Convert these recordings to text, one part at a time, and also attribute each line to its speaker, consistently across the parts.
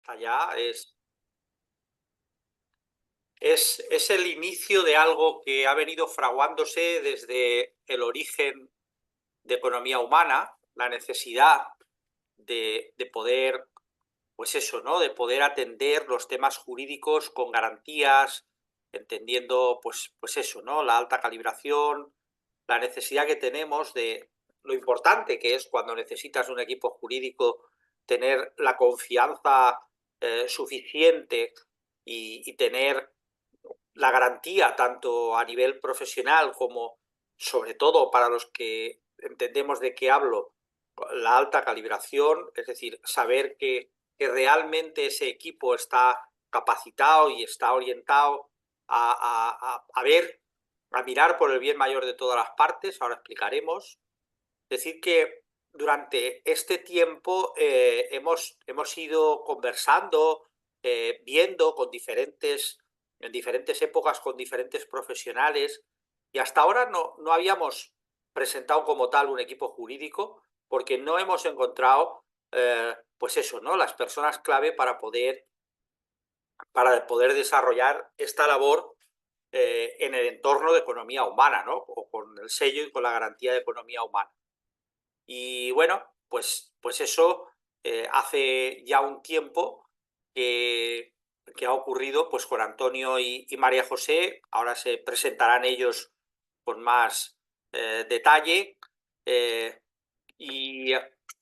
Speaker 1: Allá es el inicio de algo que ha venido fraguándose desde el origen de economía humana, la necesidad de poder, pues eso, ¿no? De poder atender los temas jurídicos con garantías, entendiendo, pues eso, ¿no? La alta calibración, la necesidad que tenemos de lo importante que es cuando necesitas un equipo jurídico tener la confianza suficiente y tener la garantía tanto a nivel profesional como sobre todo para los que entendemos de qué hablo, la alta calibración, es decir, saber que realmente ese equipo está capacitado y está orientado a ver, a mirar por el bien mayor de todas las partes, ahora explicaremos. Decir que durante este tiempo hemos ido conversando, viendo en diferentes épocas con diferentes profesionales y hasta ahora no habíamos presentado como tal un equipo jurídico porque no hemos encontrado, pues eso, ¿no? Las personas clave para poder desarrollar esta labor en el entorno de economía humana, ¿no? O con el sello y con la garantía de economía humana. Y bueno, pues eso hace ya un tiempo que ha ocurrido pues con Antonio y María José. Ahora se presentarán ellos con más detalle y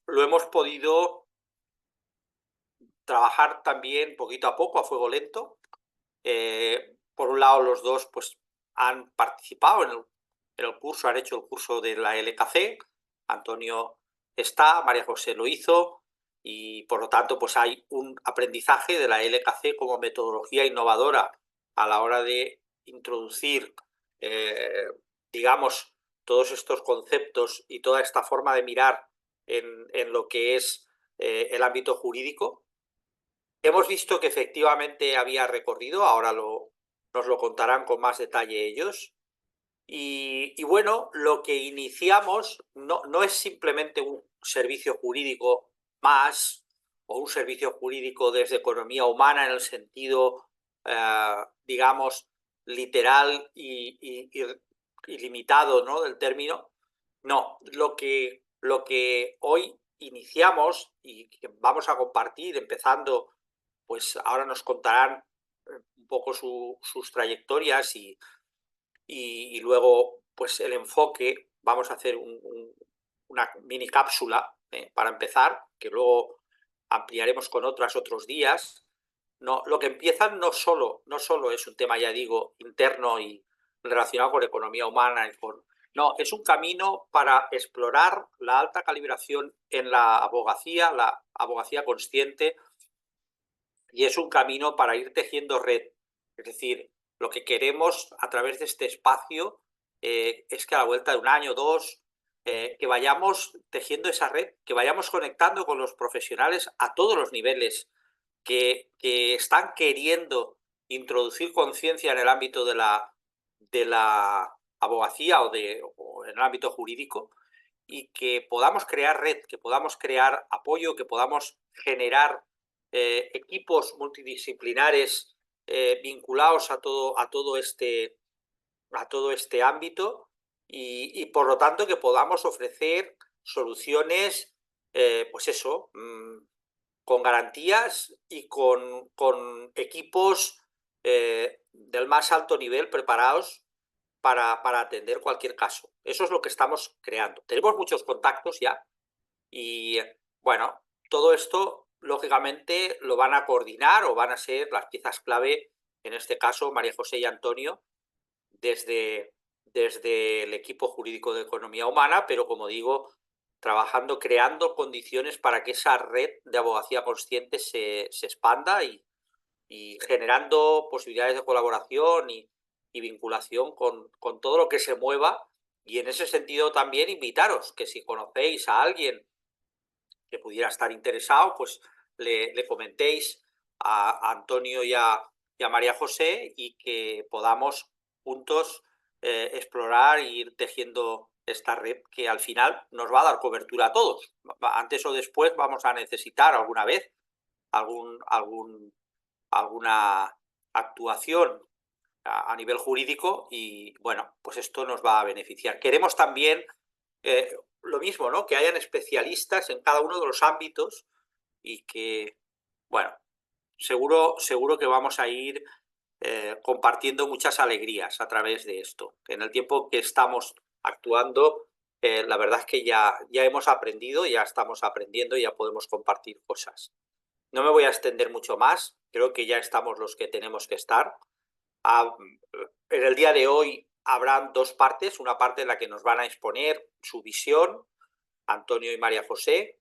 Speaker 1: lo hemos podido trabajar también poquito a poco, a fuego lento. Por un lado, los dos pues, han participado en el curso, han hecho el curso de la LKC. Antonio está, María José lo hizo y por lo tanto pues hay un aprendizaje de la LKC como metodología innovadora a la hora de introducir, eh, digamos, todos estos conceptos y toda esta forma de mirar en lo que es el ámbito jurídico. Hemos visto que efectivamente había recorrido, ahora nos lo contarán con más detalle ellos. Y bueno, lo que iniciamos no es simplemente un servicio jurídico más o un servicio jurídico desde economía humana en el sentido, digamos, literal y limitado, ¿no? Del término. No, lo que hoy iniciamos y que vamos a compartir, empezando, pues ahora nos contarán un poco sus trayectorias y luego pues el enfoque, vamos a hacer una mini cápsula para empezar, que luego ampliaremos con otros días. No, lo que empiezan no solo es un tema, ya digo, interno y relacionado con economía humana y con... No, es un camino para explorar la alta calibración en la abogacía consciente, y es un camino para ir tejiendo red. Es decir, lo que queremos a través de este espacio es que a la vuelta de un año o dos, que vayamos tejiendo esa red, que vayamos conectando con los profesionales a todos los niveles que están queriendo introducir conciencia en el ámbito de la abogacía o en el ámbito jurídico, y que podamos crear red, que podamos crear apoyo, que podamos generar equipos multidisciplinares vinculados a todo este ámbito y por lo tanto que podamos ofrecer soluciones, pues eso, con garantías y con equipos del más alto nivel preparados para atender cualquier caso. Eso es lo que estamos creando. Tenemos muchos contactos ya y, bueno, todo esto, lógicamente, lo van a coordinar o van a ser las piezas clave, en este caso, María José y Antonio, desde el equipo jurídico de economía humana, pero como digo, trabajando, creando condiciones para que esa red de abogacía consciente se expanda y generando posibilidades de colaboración y vinculación con todo lo que se mueva. Y en ese sentido también invitaros que si conocéis a alguien que pudiera estar interesado, pues le comentéis a Antonio y a María José y que podamos juntos explorar e ir tejiendo esta red que al final nos va a dar cobertura a todos. Antes o después vamos a necesitar alguna vez alguna actuación a nivel jurídico y, bueno, pues esto nos va a beneficiar. Queremos también lo mismo, ¿no? Que hayan especialistas en cada uno de los ámbitos y que, bueno, seguro que vamos a ir compartiendo muchas alegrías a través de esto. En el tiempo que estamos actuando, la verdad es que ya hemos aprendido, ya estamos aprendiendo y ya podemos compartir cosas. No me voy a extender mucho más, creo que ya estamos los que tenemos que estar. En el día de hoy habrán dos partes, una parte en la que nos van a exponer su visión, Antonio y María José,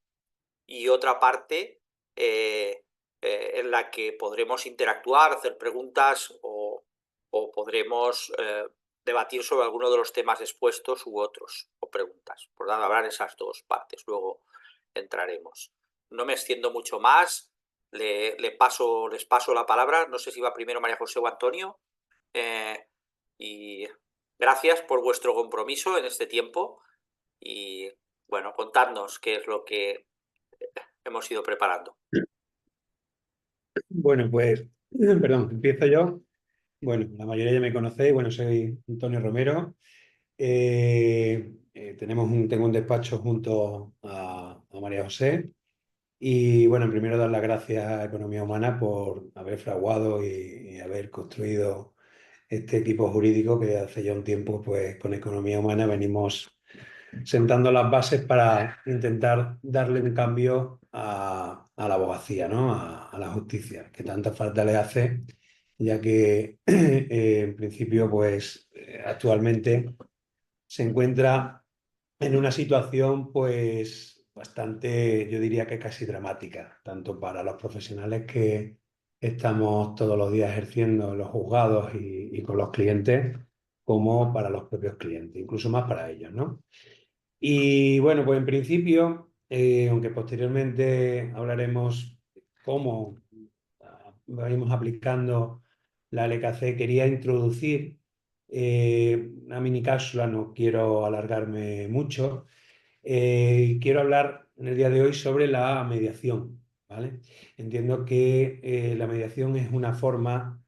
Speaker 1: y otra parte en la que podremos interactuar, hacer preguntas o podremos debatir sobre alguno de los temas expuestos u otros, o preguntas. Por tanto, habrán esas dos partes, luego entraremos. No me extiendo mucho más, les paso la palabra, no sé si va primero María José o Antonio, y gracias por vuestro compromiso en este tiempo y, bueno, contadnos qué es lo que hemos ido preparando.
Speaker 2: Bueno, pues, perdón, empiezo yo. Bueno, la mayoría ya me conocéis. Bueno, soy Antonio Romero. Tengo un despacho junto a María José. Y bueno, primero dar las gracias a Economía Humana por haber fraguado y haber construido este equipo jurídico que hace ya un tiempo, pues con Economía Humana venimos sentando las bases para intentar darle un cambio a la abogacía, ¿no? A la justicia, que tanta falta le hace, ya que en principio, pues actualmente se encuentra en una situación, pues bastante, yo diría que casi dramática, tanto para los profesionales que estamos todos los días ejerciendo en los juzgados y con los clientes, como para los propios clientes, incluso más para ellos, ¿no? Y bueno, pues en principio, aunque posteriormente hablaremos cómo venimos aplicando la LKC, quería introducir una mini cápsula, no quiero alargarme mucho. Quiero hablar en el día de hoy sobre la mediación, ¿vale? Entiendo que la mediación es una forma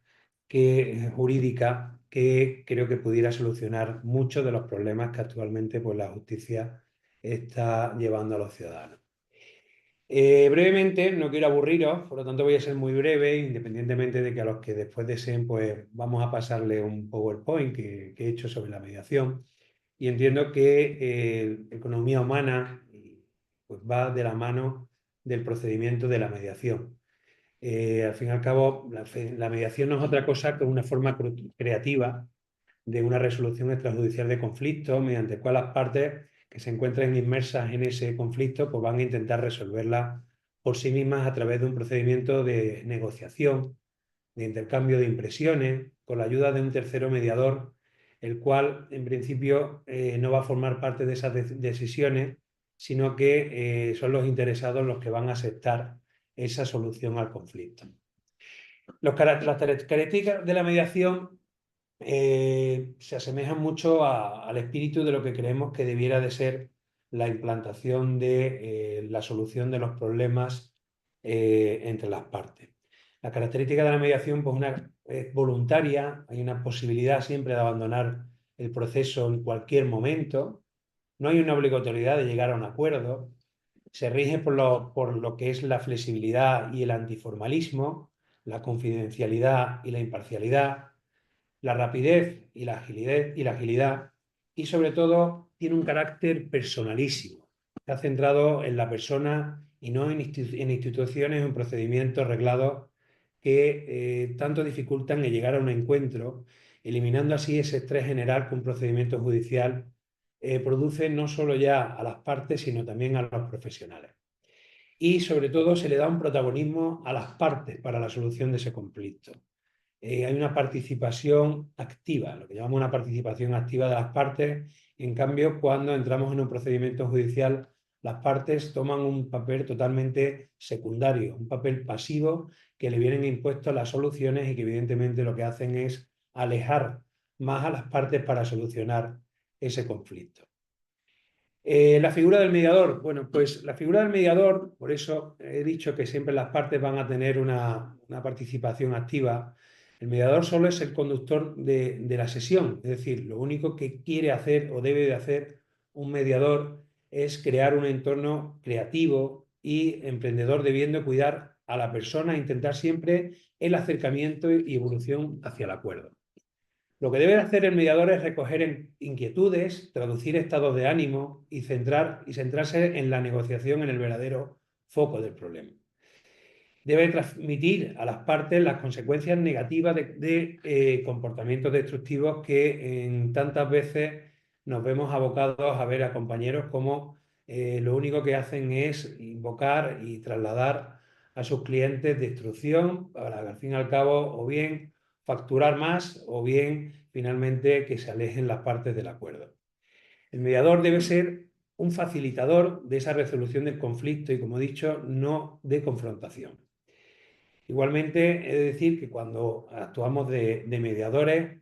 Speaker 2: jurídica que creo que pudiera solucionar muchos de los problemas que actualmente pues, la justicia está llevando a los ciudadanos. Brevemente, no quiero aburriros, por lo tanto voy a ser muy breve, independientemente de que a los que después deseen, pues vamos a pasarle un PowerPoint que he hecho sobre la mediación. Y entiendo que economía humana pues, va de la mano del procedimiento de la mediación. Al fin y al cabo, la mediación no es otra cosa que una forma creativa de una resolución extrajudicial de conflictos, mediante cual las partes que se encuentran inmersas en ese conflicto pues van a intentar resolverla por sí mismas a través de un procedimiento de negociación, de intercambio de impresiones, con la ayuda de un tercero mediador, el cual en principio no va a formar parte de esas decisiones, sino que son los interesados los que van a aceptar esa solución al conflicto. Las características de la mediación se asemejan mucho al espíritu de lo que creemos que debiera de ser la implantación de la solución de los problemas entre las partes. La característica de la mediación pues, es voluntaria, hay una posibilidad siempre de abandonar el proceso en cualquier momento, no hay una obligatoriedad de llegar a un acuerdo, se rige por lo que es la flexibilidad y el antiformalismo, la confidencialidad y la imparcialidad, la rapidez y la agilidad, y sobre todo tiene un carácter personalísimo. Está centrado en la persona y no en instituciones o en procedimientos reglados que tanto dificultan el llegar a un encuentro, eliminando así ese estrés general que un procedimiento judicial produce no solo ya a las partes, sino también a los profesionales. Y sobre todo se le da un protagonismo a las partes para la solución de ese conflicto. Hay una participación activa, lo que llamamos una participación activa de las partes. En cambio, cuando entramos en un procedimiento judicial, las partes toman un papel totalmente secundario, un papel pasivo que le vienen impuestos las soluciones y que evidentemente lo que hacen es alejar más a las partes para solucionar ese conflicto. La figura del mediador. Bueno, pues la figura del mediador, por eso he dicho que siempre las partes van a tener una participación activa. El mediador solo es el conductor de la sesión, es decir, lo único que quiere hacer o debe de hacer un mediador es crear un entorno creativo y emprendedor, debiendo cuidar a la persona e intentar siempre el acercamiento y evolución hacia el acuerdo. Lo que debe hacer el mediador es recoger inquietudes, traducir estados de ánimo y centrarse en la negociación en el verdadero foco del problema. Debe transmitir a las partes las consecuencias negativas de comportamientos destructivos que en tantas veces nos vemos abocados a ver a compañeros como lo único que hacen es invocar y trasladar a sus clientes destrucción para al fin y al cabo o bien facturar más o bien finalmente que se alejen las partes del acuerdo. El mediador debe ser un facilitador de esa resolución del conflicto y, como he dicho, no de confrontación. Igualmente, he de decir que cuando actuamos de mediadores,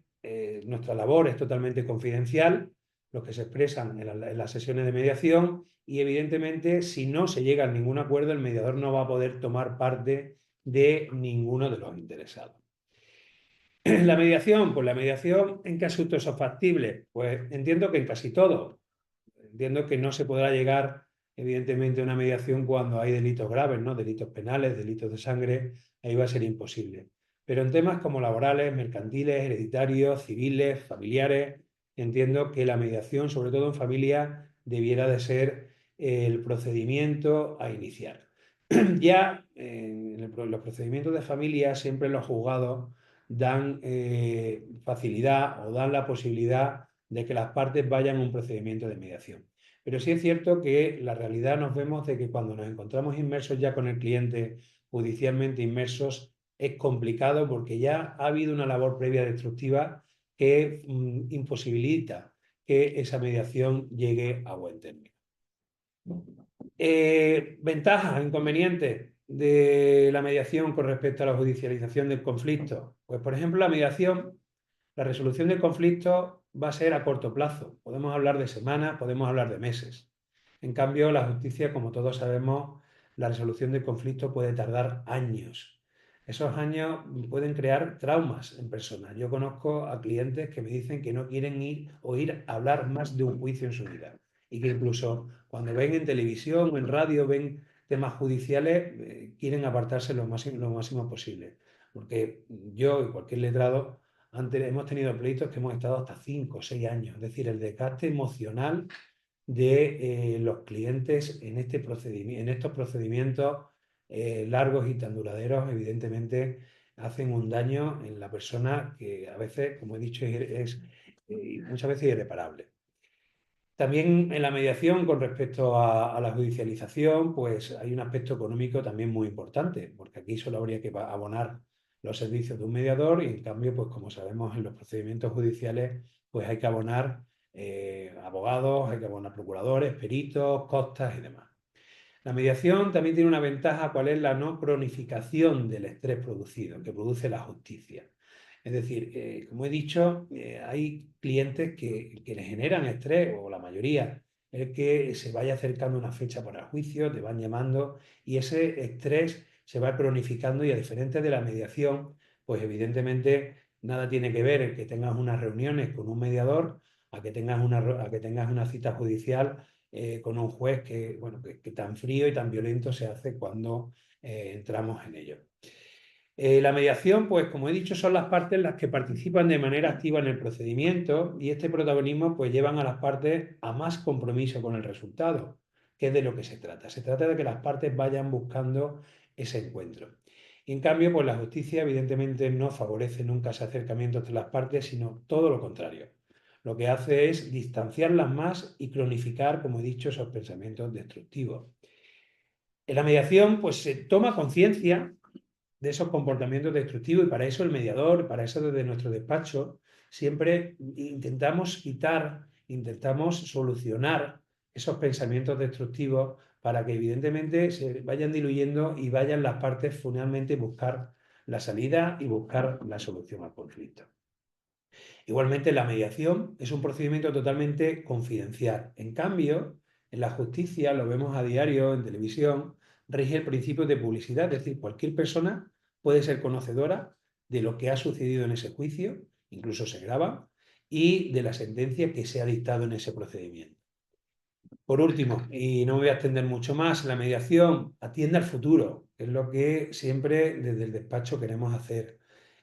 Speaker 2: nuestra labor es totalmente confidencial, lo que se expresan en las sesiones de mediación, y evidentemente, si no se llega a ningún acuerdo, el mediador no va a poder tomar parte de ninguno de los interesados. La mediación, pues la mediación, ¿en qué asuntos son factibles? Pues entiendo que en casi todo. Entiendo que no se podrá llegar, evidentemente, a una mediación cuando hay delitos graves, ¿no? Delitos penales, delitos de sangre, ahí va a ser imposible. Pero en temas como laborales, mercantiles, hereditarios, civiles, familiares, entiendo que la mediación, sobre todo en familia, debiera de ser el procedimiento a iniciar. Ya en los procedimientos de familia, siempre los juzgados dan facilidad o dan la posibilidad de que las partes vayan a un procedimiento de mediación. Pero sí es cierto que la realidad nos vemos de que cuando nos encontramos inmersos ya con el cliente, judicialmente inmersos, es complicado porque ya ha habido una labor previa destructiva que imposibilita que esa mediación llegue a buen término. Ventajas, inconvenientes de la mediación con respecto a la judicialización del conflicto. Pues, por ejemplo, la resolución del conflicto va a ser a corto plazo. Podemos hablar de semanas, podemos hablar de meses. En cambio, la justicia, como todos sabemos, la resolución del conflicto puede tardar años. Esos años pueden crear traumas en personas. Yo conozco a clientes que me dicen que no quieren ir a hablar más de un juicio en su vida y que incluso cuando ven en televisión o en radio, ven temas judiciales, quieren apartarse lo máximo posible. Porque yo y cualquier letrado antes hemos tenido pleitos que hemos estado hasta 5 o 6 años. Es decir, el desgaste emocional de los clientes en estos procedimientos largos y tan duraderos, evidentemente hacen un daño en la persona que a veces, como he dicho, es muchas veces irreparable. También en la mediación con respecto a la judicialización, pues hay un aspecto económico también muy importante, porque aquí solo habría que abonar los servicios de un mediador y en cambio, pues como sabemos en los procedimientos judiciales, pues hay que abonar abogados, hay que abonar procuradores, peritos, costas y demás. La mediación también tiene una ventaja, ¿cuál es? La no cronificación del estrés producido, que produce la justicia. Es decir, como he dicho, hay clientes que les generan estrés, o la mayoría, el que se vaya acercando una fecha para el juicio, te van llamando y ese estrés se va cronificando y a diferencia de la mediación, pues evidentemente nada tiene que ver el que tengas unas reuniones con un mediador a que tengas una cita judicial con un juez que, bueno, que tan frío y tan violento se hace cuando entramos en ello. La mediación, pues como he dicho, son las partes las que participan de manera activa en el procedimiento y este protagonismo pues llevan a las partes a más compromiso con el resultado, que es de lo que se trata. Se trata de que las partes vayan buscando ese encuentro. Y en cambio, pues la justicia evidentemente no favorece nunca ese acercamiento entre las partes, sino todo lo contrario. Lo que hace es distanciarlas más y cronificar, como he dicho, esos pensamientos destructivos. En la mediación, pues se toma conciencia de esos comportamientos destructivos y para eso el mediador, para eso desde nuestro despacho, siempre intentamos solucionar esos pensamientos destructivos para que evidentemente se vayan diluyendo y vayan las partes finalmente buscar la salida y buscar la solución al conflicto. Igualmente, la mediación es un procedimiento totalmente confidencial. En cambio, En la justicia, lo vemos a diario en televisión, rige el principio de publicidad, es decir, cualquier persona puede ser conocedora de lo que ha sucedido en ese juicio, incluso se graba, y de la sentencia que se ha dictado en ese procedimiento. Por último, y no me voy a extender mucho más, la mediación atiende al futuro, que es lo que siempre desde el despacho queremos hacer.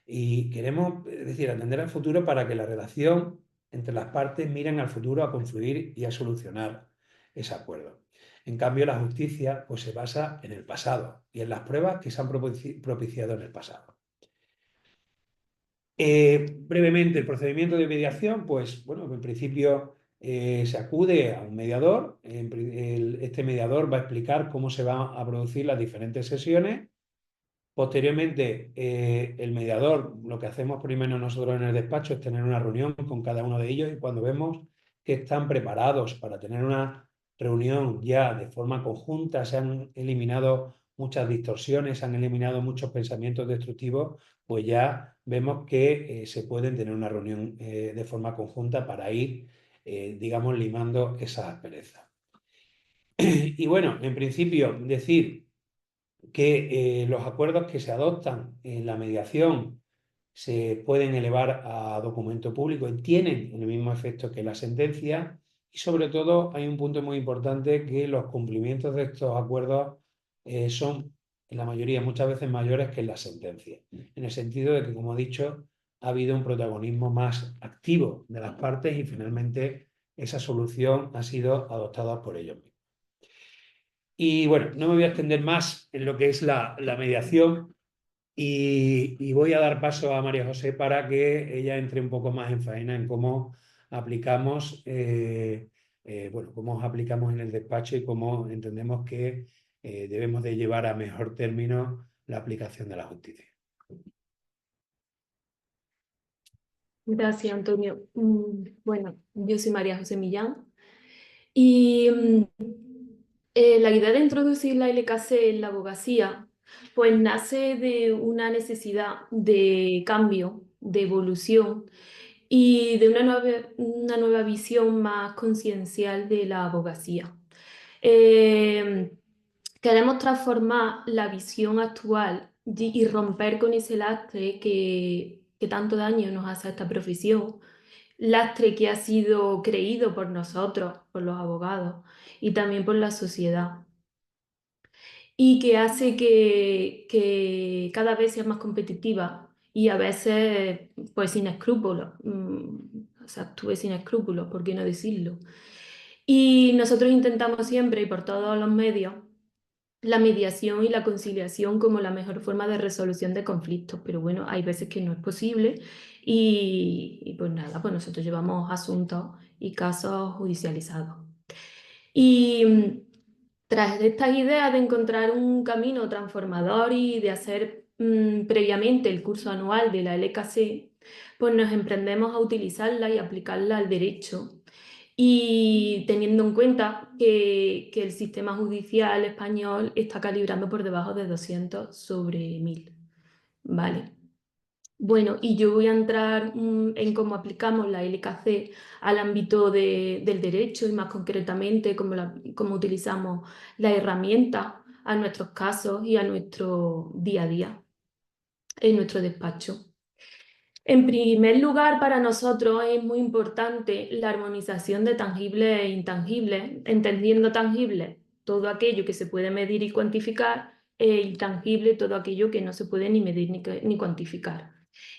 Speaker 2: Y queremos, es decir, atender al futuro para que la relación entre las partes miren al futuro a confluir y a solucionar ese acuerdo. En cambio, la justicia pues, se basa en el pasado y en las pruebas que se han propiciado en el pasado. Brevemente, el procedimiento de mediación, pues bueno, en principio se acude a un mediador. Este mediador va a explicar cómo se van a producir las diferentes sesiones. Posteriormente, el mediador, lo que hacemos primero nosotros en el despacho es tener una reunión con cada uno de ellos y cuando vemos que están preparados para tener una reunión ya de forma conjunta, se han eliminado muchas distorsiones, se han eliminado muchos pensamientos destructivos, pues ya vemos que se pueden tener una reunión de forma conjunta para ir, digamos, limando esas asperezas. Y bueno, en principio, decir que los acuerdos que se adoptan en la mediación se pueden elevar a documento público y tienen el mismo efecto que la sentencia. Y sobre todo hay un punto muy importante que los cumplimientos de estos acuerdos son en la mayoría muchas veces mayores que en la sentencia. En el sentido de que, como he dicho, ha habido un protagonismo más activo de las partes y finalmente esa solución ha sido adoptada por ellos mismos. Y bueno, no me voy a extender más en lo que es la mediación y voy a dar paso a María José para que ella entre un poco más en faena en cómo aplicamos, bueno, cómo aplicamos en el despacho y cómo entendemos que debemos de llevar a mejor término la aplicación de la justicia.
Speaker 3: Gracias, Antonio. Bueno, yo soy María José Millán y la idea de introducir la LKC en la abogacía pues nace de una necesidad de cambio, de evolución y de una nueva visión más conciencial de la abogacía. Queremos transformar la visión actual y romper con ese lastre que tanto daño nos hace a esta profesión, lastre que ha sido creído por nosotros, por los abogados y también por la sociedad y que hace que cada vez sea más competitiva y a veces pues sin escrúpulos, o sea, actúe sin escrúpulos, ¿por qué no decirlo? Y nosotros intentamos siempre y por todos los medios la mediación y la conciliación como la mejor forma de resolución de conflictos, pero bueno, hay veces que no es posible y pues nada, pues nosotros llevamos asuntos y casos judicializados. Y tras estas ideas de encontrar un camino transformador y de hacer previamente el curso anual de la LKC, pues nos emprendemos a utilizarla y aplicarla al derecho. Y teniendo en cuenta que el sistema judicial español está calibrando por debajo de 200 sobre 1000. ¿Vale? Bueno, y yo voy a entrar en cómo aplicamos la LKC al ámbito del derecho y más concretamente cómo utilizamos la herramienta a nuestros casos y a nuestro día a día en nuestro despacho. En primer lugar, para nosotros es muy importante la armonización de tangibles e intangibles, entendiendo tangible todo aquello que se puede medir y cuantificar e intangible todo aquello que no se puede ni medir ni cuantificar.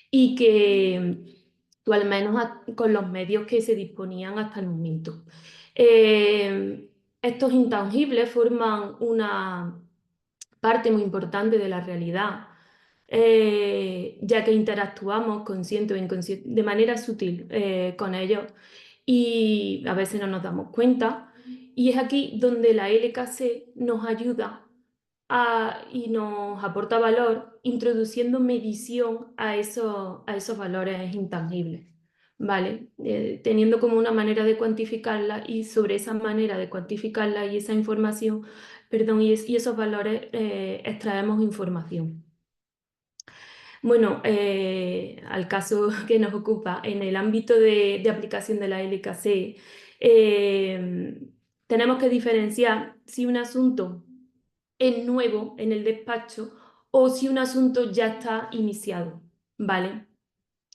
Speaker 3: Y que tú al menos con los medios que se disponían hasta el momento. Estos intangibles forman una parte muy importante de la realidad, ya que interactuamos consciente o inconsciente, de manera sutil con ellos y a veces no nos damos cuenta. Y es aquí donde la LKC nos ayuda y nos aporta valor introduciendo medición a esos valores intangibles, ¿vale? Teniendo como una manera de cuantificarla y sobre esa manera de cuantificarla y esa información, perdón, y esos valores extraemos información. Bueno, al caso que nos ocupa, en el ámbito de aplicación de la LKC, tenemos que diferenciar si un asunto es nuevo en el despacho o si un asunto ya está iniciado, ¿vale?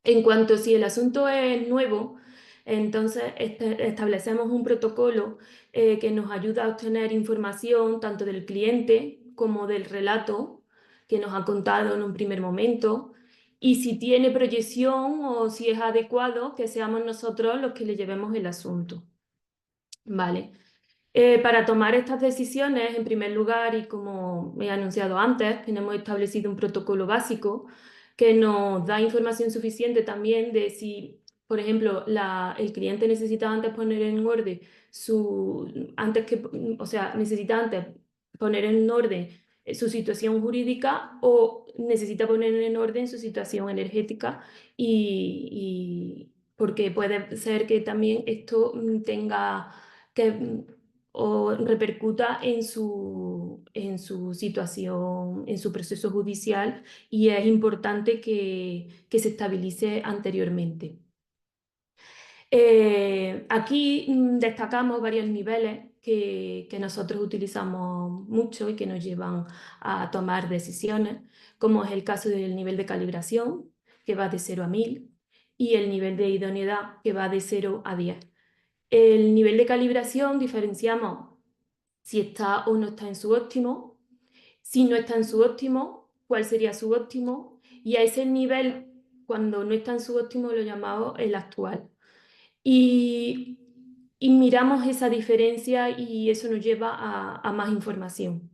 Speaker 3: En cuanto si el asunto es nuevo, entonces establecemos un protocolo que nos ayuda a obtener información tanto del cliente como del relato que nos ha contado en un primer momento, y si tiene proyección o si es adecuado, que seamos nosotros los que le llevemos el asunto, ¿vale? Para tomar estas decisiones, en primer lugar, y como he anunciado antes, tenemos establecido un protocolo básico que nos da información suficiente también de si, por ejemplo, el cliente necesita antes poner en orden necesita antes poner en orden su situación jurídica o necesita poner en orden su situación energética, y porque puede ser que también esto tenga que o repercuta en su situación, en su proceso judicial, y es importante que se estabilice anteriormente. Aquí destacamos varios niveles que nosotros utilizamos mucho y que nos llevan a tomar decisiones, como es el caso del nivel de calibración, que va de 0 a 1000, y el nivel de idoneidad, que va de 0 a 10. El nivel de calibración diferenciamos si está o no está en su óptimo, si no está en su óptimo, cuál sería su óptimo, y a ese nivel, cuando no está en su óptimo, lo llamamos el actual. Y, miramos esa diferencia y eso nos lleva a más información.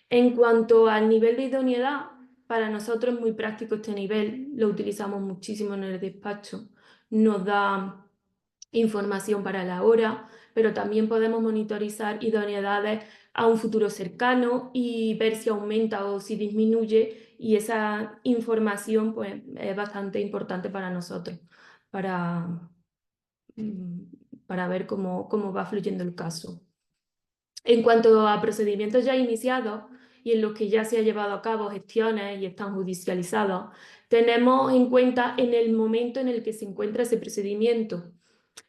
Speaker 3: En cuanto al nivel de idoneidad, para nosotros es muy práctico este nivel, lo utilizamos muchísimo en el despacho, nos da información para la hora, pero también podemos monitorizar idoneidades a un futuro cercano y ver si aumenta o si disminuye, y esa información pues, es bastante importante para nosotros, para, para ver cómo va fluyendo el caso. En cuanto a procedimientos ya iniciados y en los que ya se ha llevado a cabo gestiones y están judicializados, tenemos en cuenta en el momento en el que se encuentra ese procedimiento.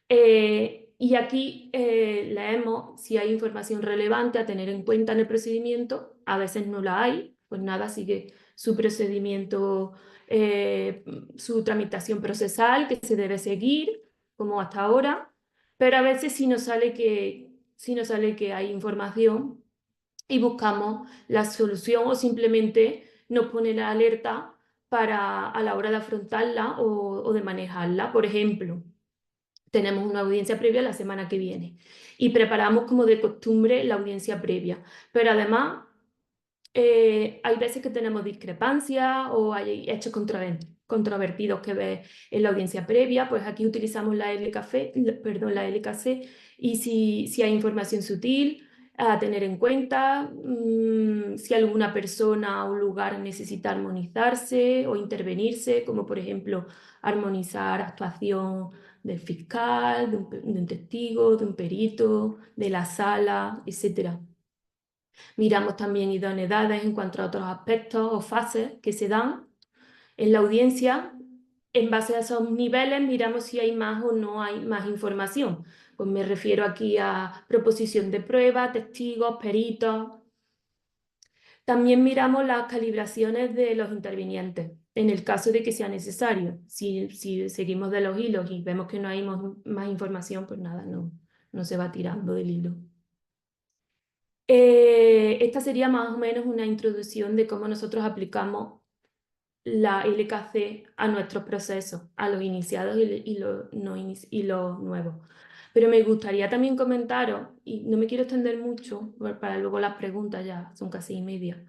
Speaker 3: Y aquí leemos si hay información relevante a tener en cuenta en el procedimiento. A veces no la hay, pues nada, sigue su procedimiento, su tramitación procesal que se debe seguir, como hasta ahora, pero a veces sí nos sale que hay información y buscamos la solución, o simplemente nos pone la alerta a la hora de afrontarla o de manejarla. Por ejemplo, tenemos una audiencia previa la semana que viene y preparamos como de costumbre la audiencia previa, pero además hay veces que tenemos discrepancias o hay hechos controvertidos que ver en la audiencia previa. Pues aquí utilizamos la LKC, y si hay información sutil a tener en cuenta, si alguna persona o lugar necesita armonizarse o intervenirse, como por ejemplo armonizar actuación del fiscal, de un testigo, de un perito, de la sala, etc. Miramos también idoneidades en cuanto a otros aspectos o fases que se dan en la audiencia. En base a esos niveles miramos si hay más o no hay más información. Pues me refiero aquí a proposición de prueba, testigos, peritos. También miramos las calibraciones de los intervinientes, en el caso de que sea necesario. Si seguimos de los hilos y vemos que no hay más información, pues nada, no se va tirando del hilo. Esta sería más o menos una introducción de cómo nosotros aplicamos la LKC a nuestros procesos, a los iniciados y los nuevos. Pero me gustaría también comentaros, y no me quiero extender mucho, para luego las preguntas, ya son casi y media,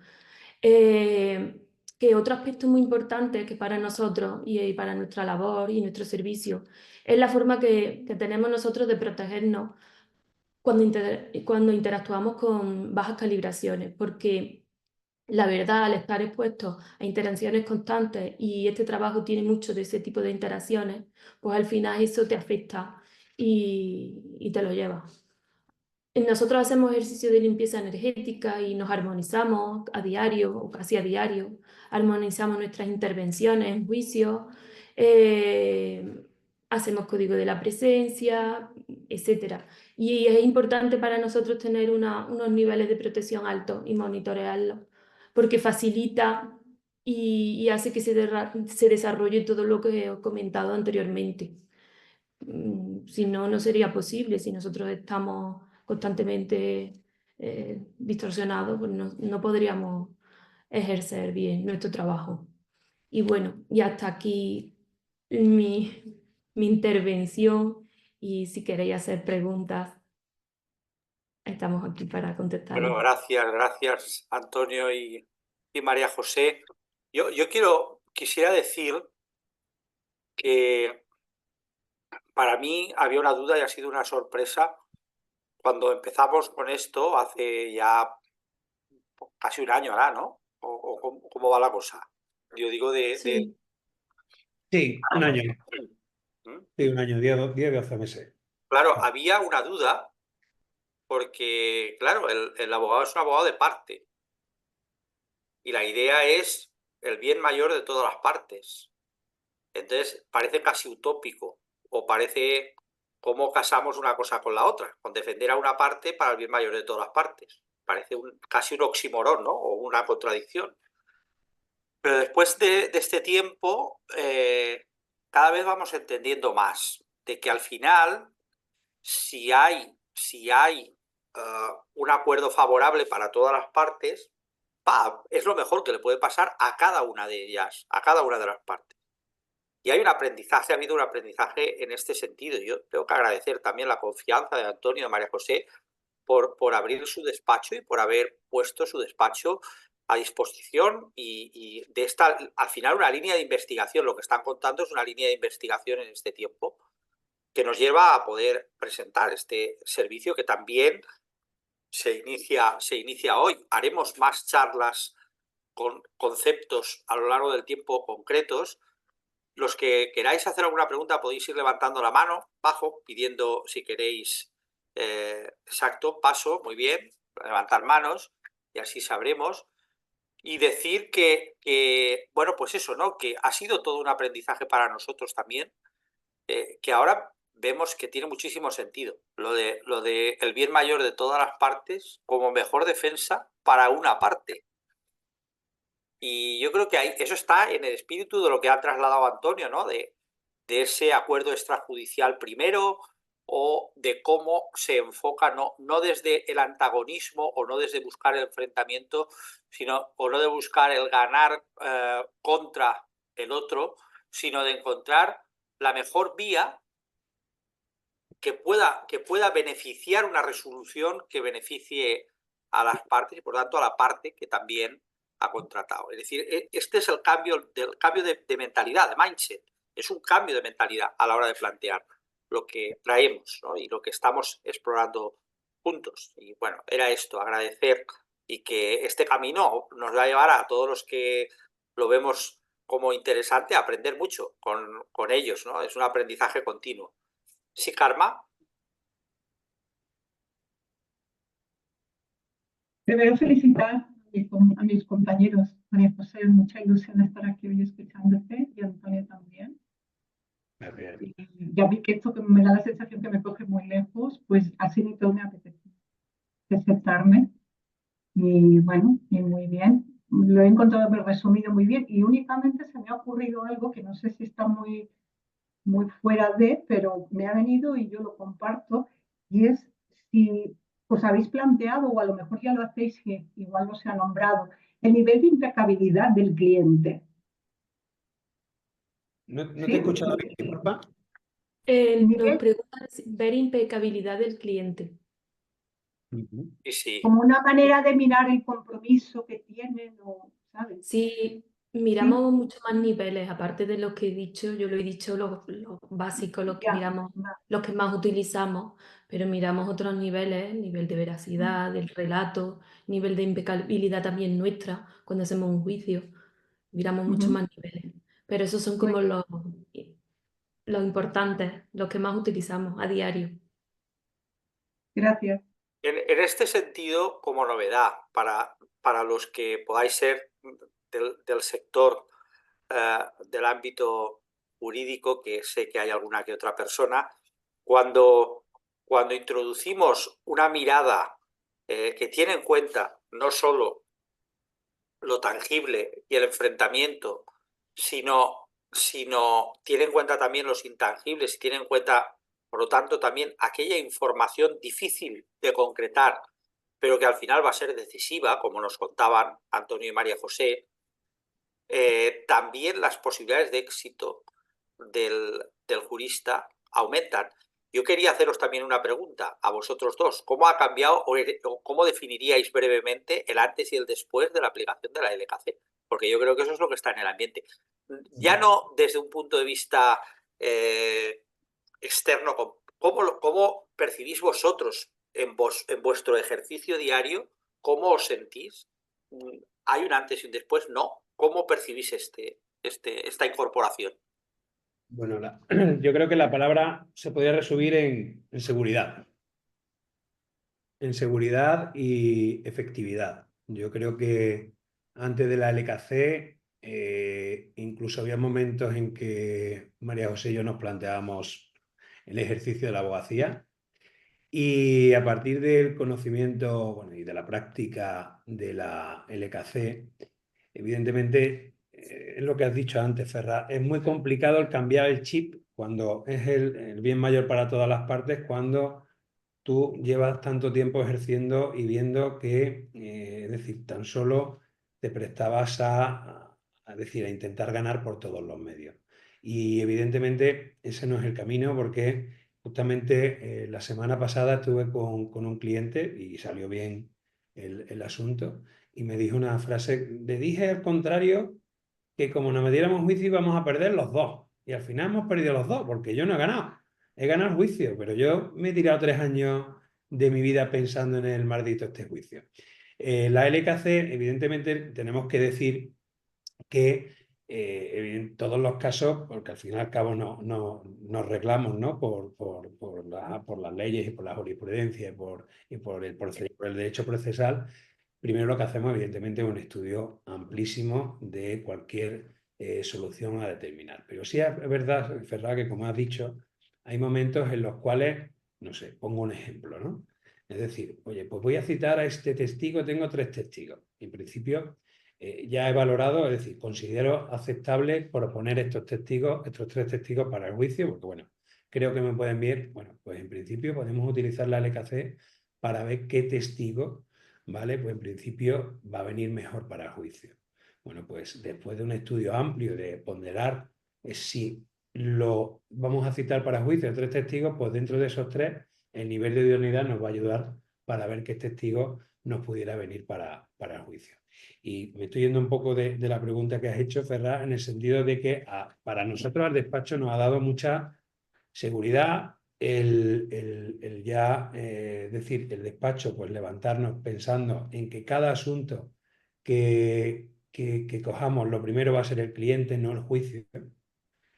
Speaker 3: que otro aspecto muy importante que para nosotros y para nuestra labor y nuestro servicio es la forma que tenemos nosotros de protegernos cuando interactuamos con bajas calibraciones, porque la verdad, al estar expuestos a interacciones constantes, y este trabajo tiene mucho de ese tipo de interacciones, pues al final eso te afecta y te lo llevas. Nosotros hacemos ejercicio de limpieza energética y nos armonizamos a diario o casi a diario, armonizamos nuestras intervenciones en juicio, hacemos código de la presencia, etc. Y es importante para nosotros tener unos niveles de protección altos y monitorearlos, porque facilita y hace que se desarrolle todo lo que he comentado anteriormente. Si no, no sería posible. Si nosotros estamos constantemente distorsionados, pues no podríamos ejercer bien nuestro trabajo. Y bueno, y hasta aquí mi intervención, y si queréis hacer preguntas, estamos aquí para contestarlas.
Speaker 1: Bueno, gracias Antonio y María José. Yo quisiera decir que para mí había una duda y ha sido una sorpresa cuando empezamos con esto hace ya casi un año ahora, ¿no? ¿O cómo va la cosa? Yo digo
Speaker 3: Sí.
Speaker 2: Sí, un año.
Speaker 1: ¿Mm?
Speaker 2: Sí, un año, 10 12 meses.
Speaker 1: Claro, había una duda porque, claro, el abogado es un abogado de parte y la idea es el bien mayor de todas las partes. Entonces, parece casi utópico o parece cómo casamos una cosa con la otra, con defender a una parte para el bien mayor de todas las partes. Parece casi un oxímoron, ¿no? O una contradicción. Pero después de este tiempo, cada vez vamos entendiendo más de que al final, si hay un acuerdo favorable para todas las partes, es lo mejor que le puede pasar a cada una de ellas, a cada una de las partes. Y hay un aprendizaje, ha habido un aprendizaje en este sentido. Yo tengo que agradecer también la confianza de Antonio y de María José por abrir su despacho y por haber puesto su despacho a disposición y de esta, al final, una línea de investigación. Lo que están contando es una línea de investigación en este tiempo que nos lleva a poder presentar este servicio que también se inicia hoy. Haremos más charlas con conceptos a lo largo del tiempo concretos. Los que queráis hacer alguna pregunta podéis ir levantando la mano bajo, pidiendo si queréis. Exacto, paso, muy bien, levantar manos y así sabremos. Y decir bueno, pues eso, ¿no? Que ha sido todo un aprendizaje para nosotros también, que ahora vemos que tiene muchísimo sentido. Lo de el bien mayor de todas las partes como mejor defensa para una parte. Y yo creo que eso está en el espíritu de lo que ha trasladado Antonio, ¿no? De ese acuerdo extrajudicial primero, o de cómo se enfoca, no desde el antagonismo o no desde buscar el enfrentamiento, o no de buscar el ganar contra el otro, sino de encontrar la mejor vía que pueda beneficiar una resolución que beneficie a las partes y por tanto a la parte que también ha contratado. Es decir, este es el cambio de mentalidad, de mindset. Es un cambio de mentalidad a la hora de plantear lo que traemos, ¿no? Y lo que estamos explorando juntos. Y bueno, era esto, agradecer y que este camino nos va a llevar a todos los que lo vemos como interesante a aprender mucho con ellos, ¿no? Es un aprendizaje continuo. Sí, Karma.
Speaker 4: Primero felicitar a mis compañeros, María José, mucha ilusión estar aquí hoy escuchándote y Antonio también. Y ya vi que esto que me da la sensación que me coge muy lejos, pues así ni todo me apetece aceptarme. Y bueno, y muy bien. Lo he encontrado resumido muy bien y únicamente se me ha ocurrido algo que no sé si está muy fuera de, pero me ha venido y yo lo comparto, y es si os habéis planteado, o a lo mejor ya lo hacéis, que igual no se ha nombrado, el nivel de impecabilidad del cliente.
Speaker 2: No te
Speaker 4: ¿Sí?
Speaker 2: he escuchado bien, disculpa.
Speaker 3: Nos preguntan ver impecabilidad del cliente.
Speaker 1: Sí, sí.
Speaker 4: Como una manera de mirar el compromiso que tienen, ¿sabes?
Speaker 3: Sí, miramos muchos más niveles, aparte de lo que he dicho, yo lo he dicho, los básicos, los que
Speaker 4: Ya,
Speaker 3: miramos,
Speaker 4: va.
Speaker 3: los que más utilizamos, pero miramos otros niveles, nivel de veracidad, del relato, nivel de impecabilidad también nuestra, cuando hacemos un juicio, miramos muchos más niveles. Pero esos son como los importantes, los que más utilizamos a diario.
Speaker 4: Gracias.
Speaker 1: En este sentido, como novedad, para los que podáis ser del sector, del ámbito jurídico, que sé que hay alguna que otra persona, cuando introducimos una mirada que tiene en cuenta no solo lo tangible y el enfrentamiento, sino tiene en cuenta también los intangibles y tiene en cuenta, por lo tanto, también aquella información difícil de concretar, pero que al final va a ser decisiva, como nos contaban Antonio y María José, también las posibilidades de éxito del jurista aumentan. Yo quería haceros también una pregunta a vosotros dos. ¿Cómo ha cambiado o cómo definiríais brevemente el antes y el después de la aplicación de la LKC? Porque yo creo que eso es lo que está en el ambiente. Ya no desde un punto de vista externo, ¿cómo percibís vosotros en vuestro ejercicio diario? ¿Cómo os sentís? ¿Hay un antes y un después? No. ¿Cómo percibís esta incorporación?
Speaker 2: Bueno, yo creo que la palabra se podría resumir en seguridad. En seguridad y efectividad. Yo creo que antes de la LKC, incluso había momentos en que María José y yo nos planteábamos el ejercicio de la abogacía, y a partir del conocimiento, bueno, y de la práctica de la LKC, evidentemente, es lo que has dicho antes, Ferran, es muy complicado el cambiar el chip cuando es el bien mayor para todas las partes, cuando tú llevas tanto tiempo ejerciendo y viendo que, es decir, tan solo te prestabas a decir, a intentar ganar por todos los medios. Y evidentemente ese no es el camino, porque justamente la semana pasada estuve con un cliente y salió bien el asunto, y me dijo una frase: le dije al contrario que como no me diéramos juicio íbamos a perder los dos. Y al final hemos perdido los dos, porque yo no he ganado. He ganado el juicio, pero yo me he tirado 3 años de mi vida pensando en el maldito este juicio. La LKC, evidentemente, tenemos que decir que en todos los casos, porque al fin y al cabo nos reglamos, ¿no? por las leyes y por la jurisprudencia y por el derecho procesal. Primero lo que hacemos, evidentemente, es un estudio amplísimo de cualquier solución a determinar. Pero sí es verdad, Ferran, que como has dicho, hay momentos en los cuales, no sé, pongo un ejemplo, ¿no? Es decir, oye, pues voy a citar a este testigo, tengo 3 testigos. En principio, ya he valorado, es decir, considero aceptable proponer estos 3 testigos para el juicio, porque bueno, creo que me pueden ver. Bueno, pues en principio podemos utilizar la LKC para ver qué testigo, ¿vale? Pues en principio va a venir mejor para el juicio. Bueno, pues después de un estudio amplio de ponderar si lo vamos a citar para juicio 3 testigos, pues dentro de esos 3, el nivel de idoneidad nos va a ayudar para ver qué testigo nos pudiera venir para el juicio. Y me estoy yendo un poco de la pregunta que has hecho, Ferran, en el sentido de que para nosotros al despacho nos ha dado mucha seguridad el ya, decir, el despacho, pues levantarnos pensando en que cada asunto que cojamos, lo primero va a ser el cliente, no el juicio.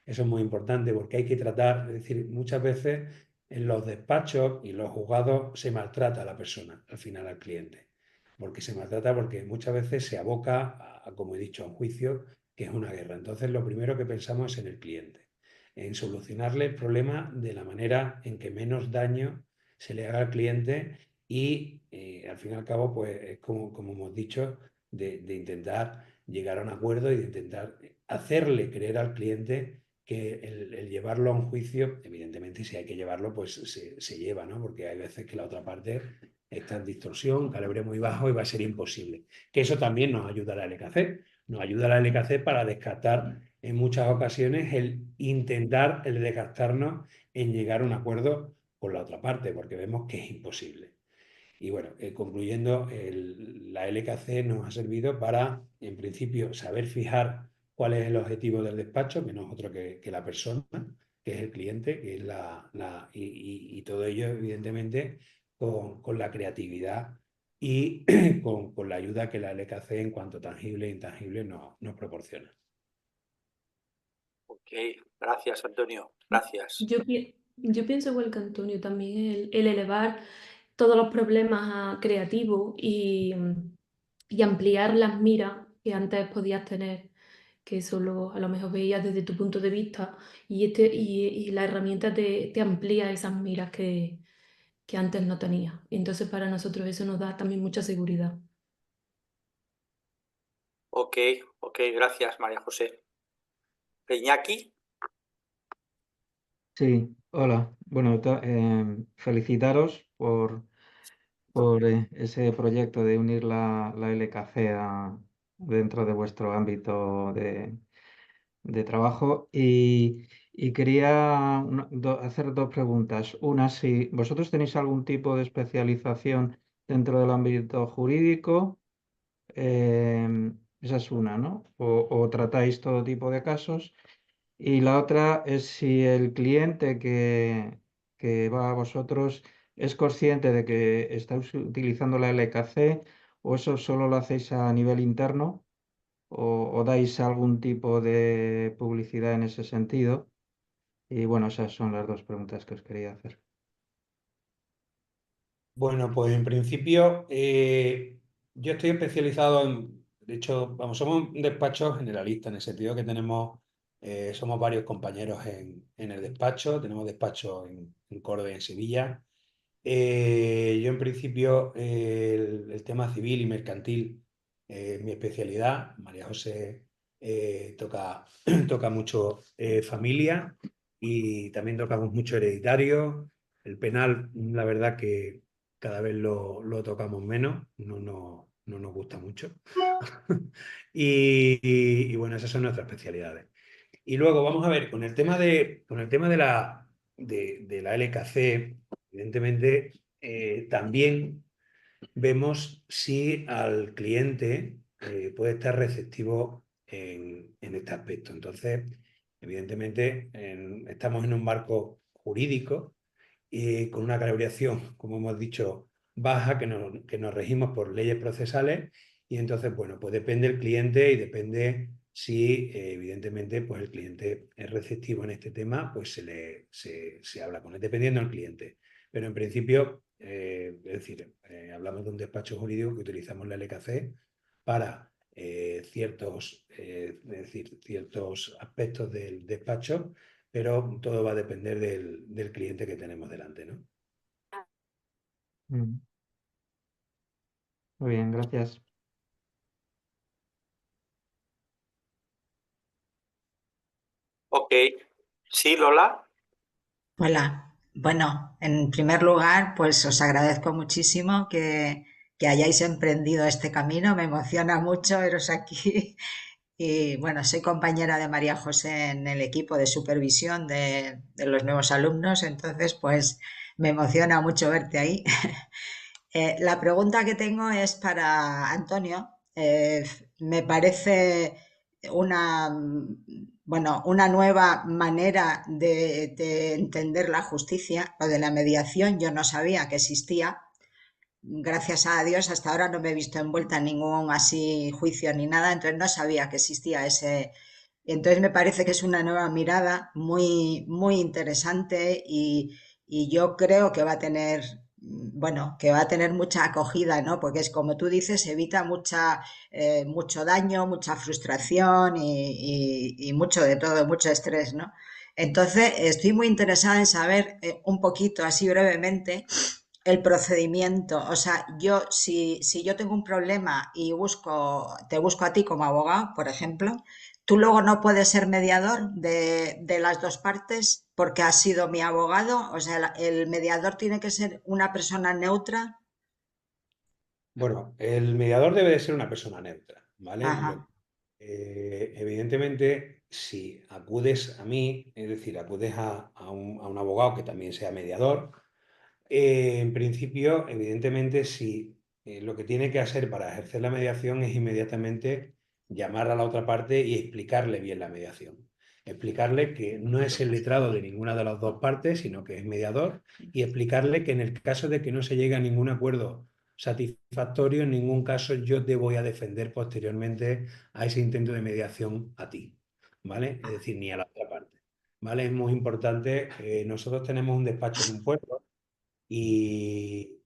Speaker 2: Eso es muy importante, porque hay que tratar, es decir, muchas veces en los despachos y los juzgados se maltrata a la persona, al final al cliente. Porque se maltrata porque muchas veces se aboca como he dicho, a un juicio, que es una guerra. Entonces, lo primero que pensamos es en el cliente, en solucionarle el problema de la manera en que menos daño se le haga al cliente, y al fin y al cabo, pues es como hemos dicho, de intentar llegar a un acuerdo y de intentar hacerle creer al cliente que el llevarlo a un juicio, evidentemente si hay que llevarlo, pues se lleva, ¿no? Porque hay veces que la otra parte está en distorsión, calibre muy bajo, y va a ser imposible. Que eso también nos ayuda a la LKC. Nos ayuda a la LKC para descartar en muchas ocasiones el intentar el desgastarnos en llegar a un acuerdo con la otra parte, porque vemos que es imposible. Y bueno, concluyendo, la LKC nos ha servido para, en principio, saber fijar cuál es el objetivo del despacho, que no es otro que la persona, que es el cliente, que es y todo ello, evidentemente, con la creatividad y con la ayuda que la LKC en cuanto tangible e intangible nos proporciona.
Speaker 1: Ok, gracias, Antonio. Gracias.
Speaker 3: Yo pienso igual que Antonio también, el elevar todos los problemas creativos y ampliar las miras que antes podías tener que eso a lo mejor veías desde tu punto de vista y la herramienta te amplía esas miras que antes no tenía. Y entonces para nosotros eso nos da también mucha seguridad.
Speaker 1: Ok, gracias, María José. Iñaki.
Speaker 5: Sí, hola. Bueno, felicitaros por ese proyecto de unir la LKC dentro de vuestro ámbito de trabajo y quería hacer dos preguntas. Una, si vosotros tenéis algún tipo de especialización dentro del ámbito jurídico, esa es una, ¿no? O tratáis todo tipo de casos. Y la otra es si el cliente que va a vosotros es consciente de que estáis utilizando la LKC o eso solo lo hacéis a nivel interno o dais algún tipo de publicidad en ese sentido. Y bueno, esas son las dos preguntas que os quería hacer.
Speaker 2: Bueno, pues en principio yo estoy especializado de hecho, vamos, somos un despacho generalista en el sentido que somos varios compañeros en el despacho, tenemos despacho en Córdoba y en Sevilla. Yo en principio el tema civil y mercantil es mi especialidad. María José toca mucho familia y también tocamos mucho hereditario. El penal, la verdad que cada vez lo tocamos menos, no nos gusta mucho. Y bueno, esas son nuestras especialidades. Y luego vamos a ver, con el tema de la LKC, evidentemente también vemos si al cliente puede estar receptivo en este aspecto. Entonces, evidentemente, estamos en un marco jurídico y con una calibración, como hemos dicho, baja, que nos regimos por leyes procesales y entonces, bueno, pues depende del cliente y depende si, evidentemente, pues el cliente es receptivo en este tema, pues se habla con él, dependiendo del cliente. Pero en principio, es decir, hablamos de un despacho jurídico que utilizamos la LKC para es decir, ciertos aspectos del despacho, pero todo va a depender del cliente que tenemos delante, ¿no?
Speaker 5: Mm. Muy bien, gracias.
Speaker 1: Ok. Sí, Lola.
Speaker 6: Hola. Bueno, en primer lugar, pues os agradezco muchísimo que hayáis emprendido este camino. Me emociona mucho veros aquí. Y bueno, soy compañera de María José en el equipo de supervisión de los nuevos alumnos, entonces pues me emociona mucho verte ahí. La pregunta que tengo es para Antonio. Me parece una, una nueva manera de entender la justicia, lo de la mediación. Yo no sabía que existía. Gracias a Dios, hasta ahora no me he visto envuelta en ningún así juicio ni nada, entonces no sabía que existía ese. Entonces me parece que es una nueva mirada muy, muy interesante y yo creo que va a tener, bueno, que va a tener mucha acogida, ¿no? Porque es como tú dices, evita mucho daño, mucha frustración y mucho de todo, mucho estrés, ¿no? Entonces, estoy muy interesada en saber un poquito, así brevemente, el procedimiento. O sea, si yo tengo un problema y te busco a ti como abogado, por ejemplo, tú luego no puedes ser mediador de las dos partes porque has sido mi abogado. O sea, el mediador tiene que ser una persona neutra.
Speaker 2: Bueno, el mediador debe de ser una persona neutra, ¿vale?
Speaker 6: Ajá.
Speaker 2: Evidentemente, si acudes a mí, es decir, acudes a un abogado que también sea mediador, en principio, evidentemente, si lo que tiene que hacer para ejercer la mediación es inmediatamente llamar a la otra parte y explicarle bien la mediación. Explicarle que no es el letrado de ninguna de las dos partes, sino que es mediador, y explicarle que en el caso de que no se llegue a ningún acuerdo satisfactorio, en ningún caso yo te voy a defender posteriormente a ese intento de mediación a ti, ¿vale? Es decir, ni a la otra parte, ¿vale? Es muy importante. Nosotros tenemos un despacho en un pueblo y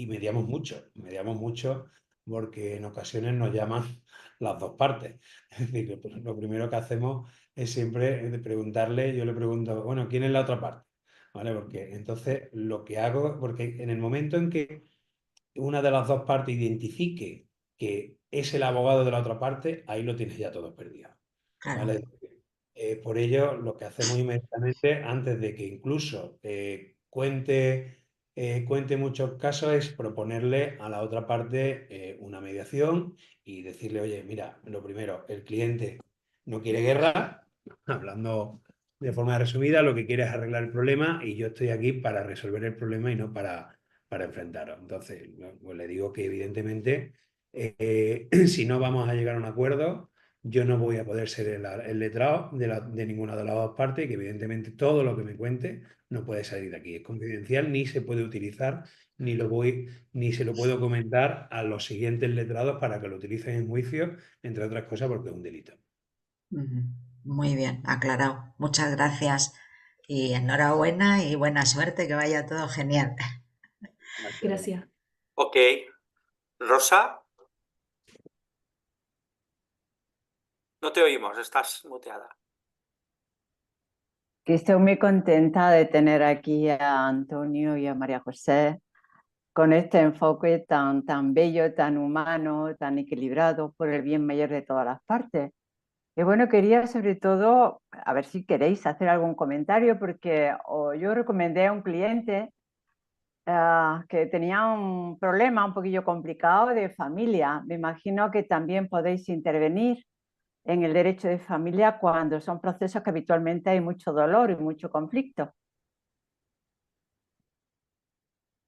Speaker 2: mediamos mucho, mediamos mucho. porque en ocasiones nos llaman las dos partes. Es decir, pues, lo primero que hacemos es siempre preguntarle, yo le pregunto, bueno, ¿quién es la otra parte? ¿Vale? Porque entonces lo que hago, porque en el momento en que una de las dos partes identifique que es el abogado de la otra parte, ahí lo tienes ya todo perdido.
Speaker 6: Claro.
Speaker 2: ¿Vale? Por ello, lo que hacemos inmediatamente, antes de que incluso cuente muchos casos, es proponerle a la otra parte una mediación y decirle, oye, mira, lo primero, el cliente no quiere guerra, hablando de forma resumida, lo que quiere es arreglar el problema y yo estoy aquí para resolver el problema y no para enfrentaros. Entonces, pues le digo que evidentemente, si no vamos a llegar a un acuerdo, yo no voy a poder ser el letrado de ninguna de las dos partes y que evidentemente todo lo que me cuente no puede salir de aquí. Es confidencial, ni se puede utilizar, ni se lo puedo comentar a los siguientes letrados para que lo utilicen en juicio, entre otras cosas porque es un delito.
Speaker 6: Ujú. Muy bien, aclarado. Muchas gracias y enhorabuena y buena suerte, que vaya todo genial.
Speaker 3: Gracias.
Speaker 1: Ok. Rosa, no te oímos, estás muteada.
Speaker 7: Que estoy muy contenta de tener aquí a Antonio y a María José con este enfoque tan bello, tan humano, tan equilibrado por el bien mayor de todas las partes. Y bueno, quería sobre todo, a ver si queréis hacer algún comentario, porque yo recomendé a un cliente que tenía un problema un poquillo complicado de familia. Me imagino que también podéis intervenir en el derecho de familia cuando son procesos que habitualmente hay mucho dolor y mucho conflicto.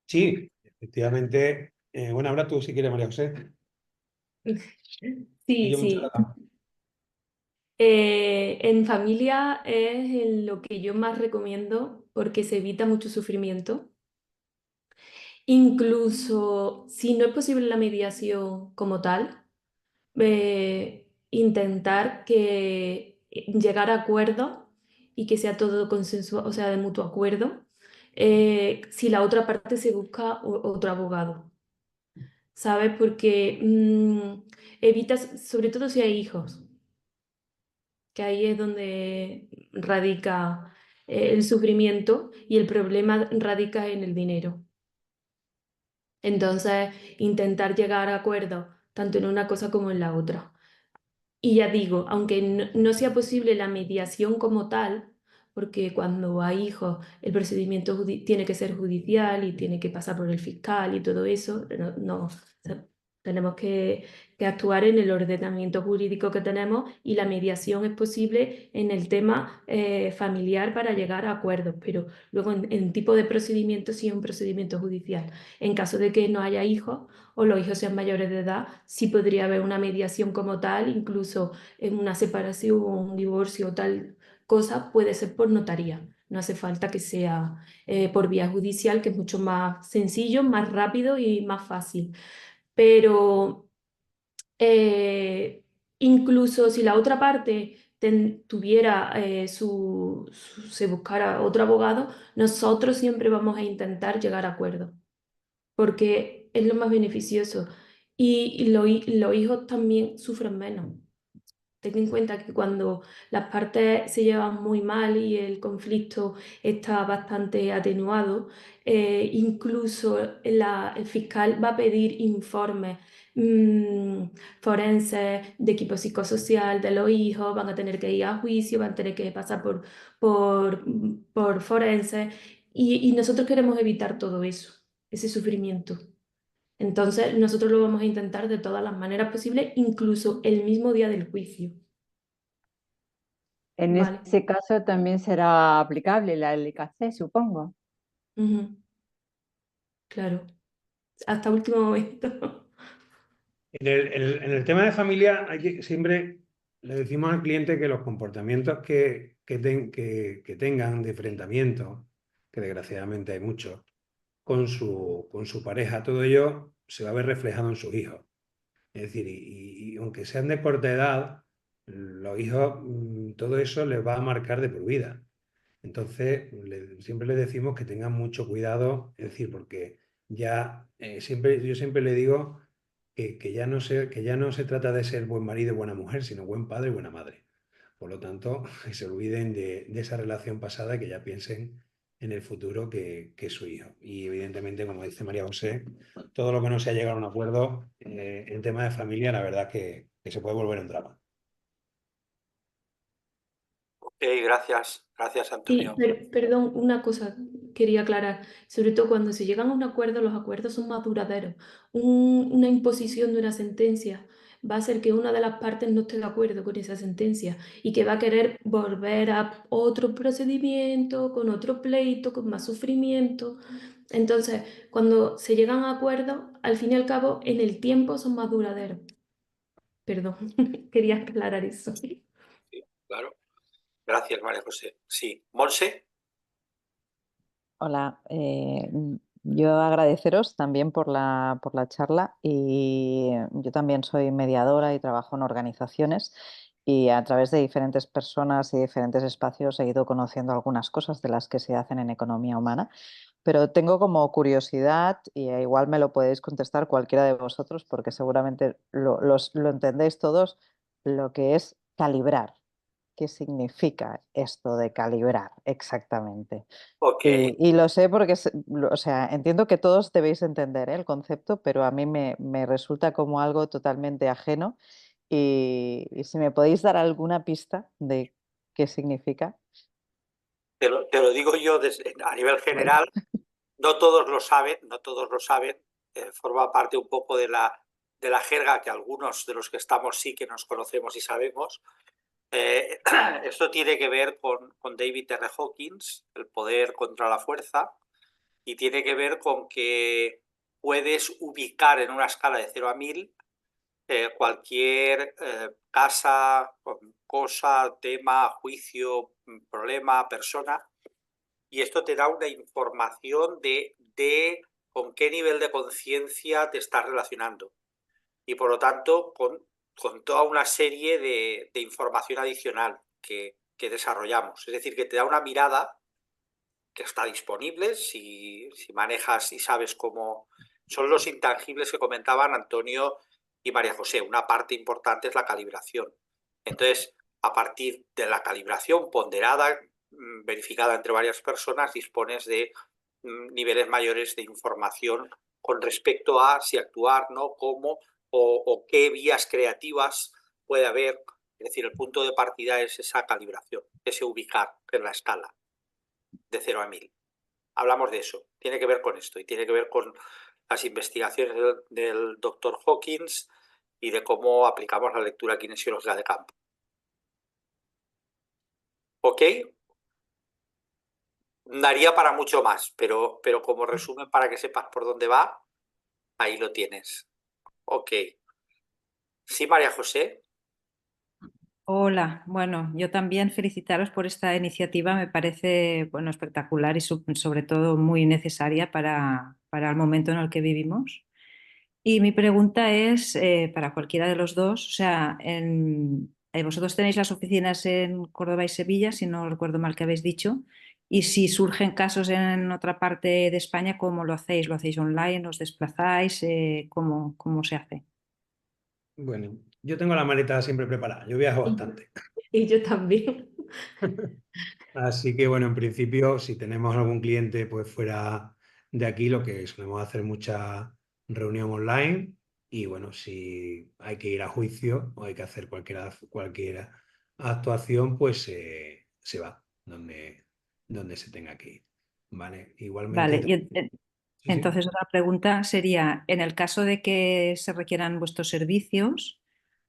Speaker 2: Sí, efectivamente. Bueno, ahora tú si quieres, María José.
Speaker 3: Sí,
Speaker 2: Yo mucho
Speaker 3: sí.
Speaker 2: la-
Speaker 3: En familia es en lo que yo más recomiendo porque se evita mucho sufrimiento. Incluso si no es posible la mediación como tal, intentar llegar a acuerdos y que sea todo consensuado, o sea, de mutuo acuerdo, si la otra parte se busca otro abogado, ¿sabes? Porque evitas, sobre todo si hay hijos, que ahí es donde radica el sufrimiento y el problema radica en el dinero. Entonces, intentar llegar a acuerdos tanto en una cosa como en la otra. Y ya digo, aunque no sea posible la mediación como tal, porque cuando hay hijos el procedimiento tiene que ser judicial y tiene que pasar por el fiscal y todo eso, o sea, tenemos que actuar en el ordenamiento jurídico que tenemos y la mediación es posible en el tema familiar para llegar a acuerdos, pero luego en tipo de procedimiento sí es un procedimiento judicial. En caso de que no haya hijos, o los hijos sean mayores de edad, sí podría haber una mediación como tal, incluso en una separación o un divorcio o tal cosa, puede ser por notaría. No hace falta que sea por vía judicial, que es mucho más sencillo, más rápido y más fácil. Pero incluso si la otra parte tuviera se buscara otro abogado, nosotros siempre vamos a intentar llegar a acuerdos porque es lo más beneficioso. Y los hijos también sufren menos. Ten en cuenta que cuando las partes se llevan muy mal y el conflicto está bastante atenuado, incluso el fiscal va a pedir informes forenses de equipo psicosocial de los hijos, van a tener que ir a juicio, van a tener que pasar por forenses y nosotros queremos evitar todo eso, ese sufrimiento. Entonces, nosotros lo vamos a intentar de todas las maneras posibles, incluso el mismo día del juicio.
Speaker 7: En
Speaker 3: Vale.
Speaker 7: ese caso también será aplicable la LKC, supongo.
Speaker 3: Ujú. Claro. Hasta último momento.
Speaker 2: En el tema de familia, siempre le decimos al cliente que los comportamientos que tengan de enfrentamiento, que desgraciadamente hay muchos, con su pareja, todo ello se va a ver reflejado en sus hijos. Es decir, y aunque sean de corta edad, los hijos, todo eso les va a marcar de por vida. Entonces, siempre les decimos que tengan mucho cuidado, es decir, porque yo siempre le digo que ya no se trata de ser buen marido y buena mujer, sino buen padre y buena madre. Por lo tanto, que se olviden de esa relación pasada y que ya piensen en el futuro que es su hijo. Y evidentemente, como dice María José, todo lo que no se ha llegado a un acuerdo en tema de familia, la verdad que se puede volver un drama.
Speaker 1: Ok, gracias
Speaker 3: Sí,
Speaker 1: Antonio.
Speaker 3: perdón, una cosa quería aclarar. Sobre todo cuando se llegan a un acuerdo, los acuerdos son más duraderos. Una imposición de una sentencia va a hacer que una de las partes no esté de acuerdo con esa sentencia y que va a querer volver a otro procedimiento, con otro pleito, con más sufrimiento. Entonces, cuando se llegan a acuerdos, al fin y al cabo, en el tiempo son más duraderos. Perdón, quería aclarar eso.
Speaker 1: Sí, claro. Gracias, María José. Sí. Monse.
Speaker 8: Hola, yo agradeceros también por la charla y yo también soy mediadora y trabajo en organizaciones y a través de diferentes personas y diferentes espacios he ido conociendo algunas cosas de las que se hacen en economía humana, pero tengo como curiosidad y igual me lo podéis contestar cualquiera de vosotros porque seguramente lo entendéis todos, lo que es calibrar. ¿Qué significa esto de calibrar exactamente?
Speaker 1: Ok.
Speaker 8: Y lo sé porque, o sea, entiendo que todos debéis entender, ¿eh?, el concepto, pero a mí me resulta como algo totalmente ajeno. Y si me podéis dar alguna pista de qué significa.
Speaker 1: Te lo digo yo a nivel
Speaker 8: Vale.
Speaker 1: general. No todos lo saben, no todos lo saben. Forma parte un poco de la jerga que algunos de los que estamos sí que nos conocemos y sabemos. Esto tiene que ver con David R. Hawkins, el poder contra la fuerza, y tiene que ver con que puedes ubicar en una escala de 0 a 1000 cualquier casa, cosa, tema, juicio, problema, persona, y esto te da una información de con qué nivel de conciencia te estás relacionando. Y por lo tanto, con toda una serie de información adicional que desarrollamos. Es decir, que te da una mirada que está disponible si manejas y sabes cómo son los intangibles que comentaban Antonio y María José. Una parte importante es la calibración. Entonces, a partir de la calibración ponderada, verificada entre varias personas, dispones de niveles mayores de información con respecto a si actuar, ¿no?, cómo o qué vías creativas puede haber. Es decir, el punto de partida es esa calibración, ese ubicar en la escala de 0 a 1000. Hablamos de eso, tiene que ver con esto y tiene que ver con las investigaciones del Dr. Hawkins y de cómo aplicamos la lectura kinesiológica de campo. ¿Ok? Daría para mucho más, pero como resumen, para que sepas por dónde va, ahí lo tienes. Ok. Sí, María José.
Speaker 9: Hola, bueno, yo también felicitaros por esta iniciativa, me parece, bueno, espectacular y sobre todo muy necesaria para el momento en el que vivimos. Y mi pregunta es para cualquiera de los dos, o sea, vosotros tenéis las oficinas en Córdoba y Sevilla, si no recuerdo mal que habéis dicho, y si surgen casos en otra parte de España, ¿cómo lo hacéis? ¿Lo hacéis online? ¿Os desplazáis? ¿Cómo se hace?
Speaker 2: Bueno, yo tengo la maleta siempre preparada, yo viajo bastante.
Speaker 3: Y yo también.
Speaker 2: Así que bueno, en principio, si tenemos algún cliente pues fuera de aquí, lo que solemos hacer mucha reunión online y bueno, si hay que ir a juicio o hay que hacer cualquier actuación, pues se va donde se tenga que ir. ¿Vale? Igualmente,
Speaker 9: Vale, y
Speaker 2: sí, sí.
Speaker 9: entonces otra pregunta sería, en el caso de que se requieran vuestros servicios,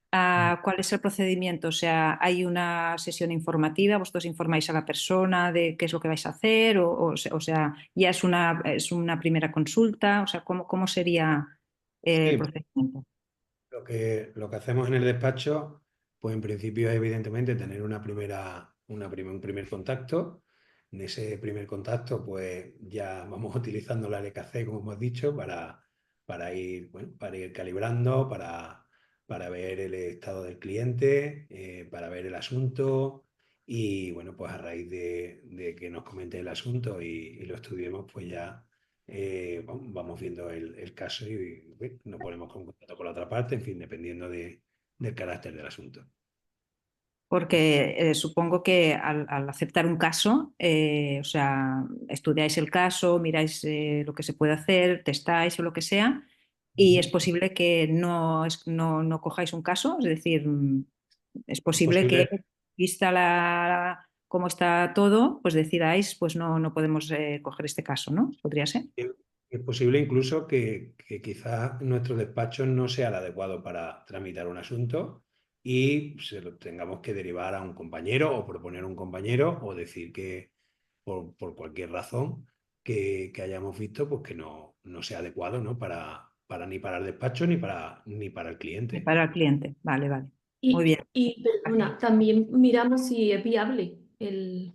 Speaker 9: ¿cuál es el procedimiento? O sea, ¿hay una sesión informativa? ¿Vosotros informáis a la persona de qué es lo que vais a hacer? O sea, ¿ya es una primera consulta? O sea, ¿cómo sería el
Speaker 2: Sí,
Speaker 9: procedimiento?
Speaker 2: lo que hacemos en el despacho, pues en principio es evidentemente tener un primer contacto. En ese primer contacto, pues ya vamos utilizando la LKC, como hemos dicho, para ir calibrando, para ver el estado del cliente, para ver el asunto. Y bueno, pues a raíz de que nos comente el asunto y lo estudiemos, pues ya vamos viendo el caso y bueno, nos ponemos en contacto con la otra parte, en fin, dependiendo del carácter del asunto.
Speaker 9: Porque supongo que al aceptar un caso, o sea, estudiáis el caso, miráis lo que se puede hacer, testáis o lo que sea, y es posible que no cojáis un caso, es decir, es posible que, vista cómo está todo, pues decidáis, pues no podemos coger este caso, ¿no? ¿Podría ser?
Speaker 2: Es posible incluso que quizás nuestro despacho no sea el adecuado para tramitar un asunto y se lo tengamos que derivar a un compañero o proponer a un compañero o decir que por cualquier razón que hayamos visto pues que no sea adecuado, ¿no? Ni para el despacho ni para el cliente.
Speaker 9: Para el cliente, vale, vale. Muy bien.
Speaker 3: Y perdona, también miramos si es viable el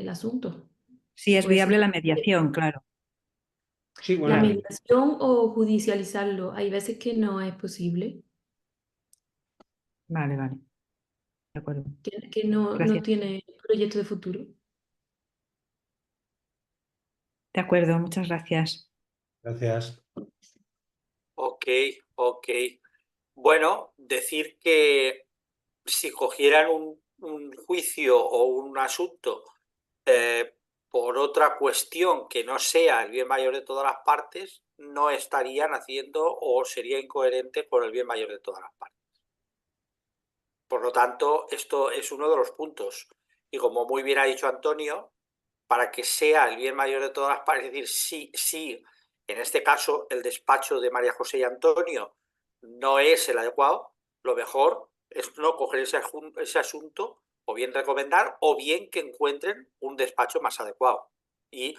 Speaker 3: asunto.
Speaker 9: Si es
Speaker 3: Puede
Speaker 9: viable
Speaker 3: ser
Speaker 9: la mediación, claro.
Speaker 2: Sí,
Speaker 3: la
Speaker 2: bueno,
Speaker 3: mediación o judicializarlo. Hay veces que no es posible,
Speaker 9: Vale, vale. De acuerdo.
Speaker 3: que no
Speaker 9: Gracias.
Speaker 3: tiene proyecto de futuro.
Speaker 9: De acuerdo, muchas gracias.
Speaker 2: gracias.
Speaker 1: Ok, ok. Bueno, decir que si cogieran un juicio o un asunto por otra cuestión que no sea el bien mayor de todas las partes, no estarían haciendo o sería incoherente con el bien mayor de todas las partes. Por lo tanto, esto es uno de los puntos. Y como muy bien ha dicho Antonio, para que sea el bien mayor de todas las partes, es decir, si en este caso el despacho de María José y Antonio no es el adecuado, lo mejor es no coger ese asunto o bien recomendar o bien que encuentren un despacho más adecuado. Y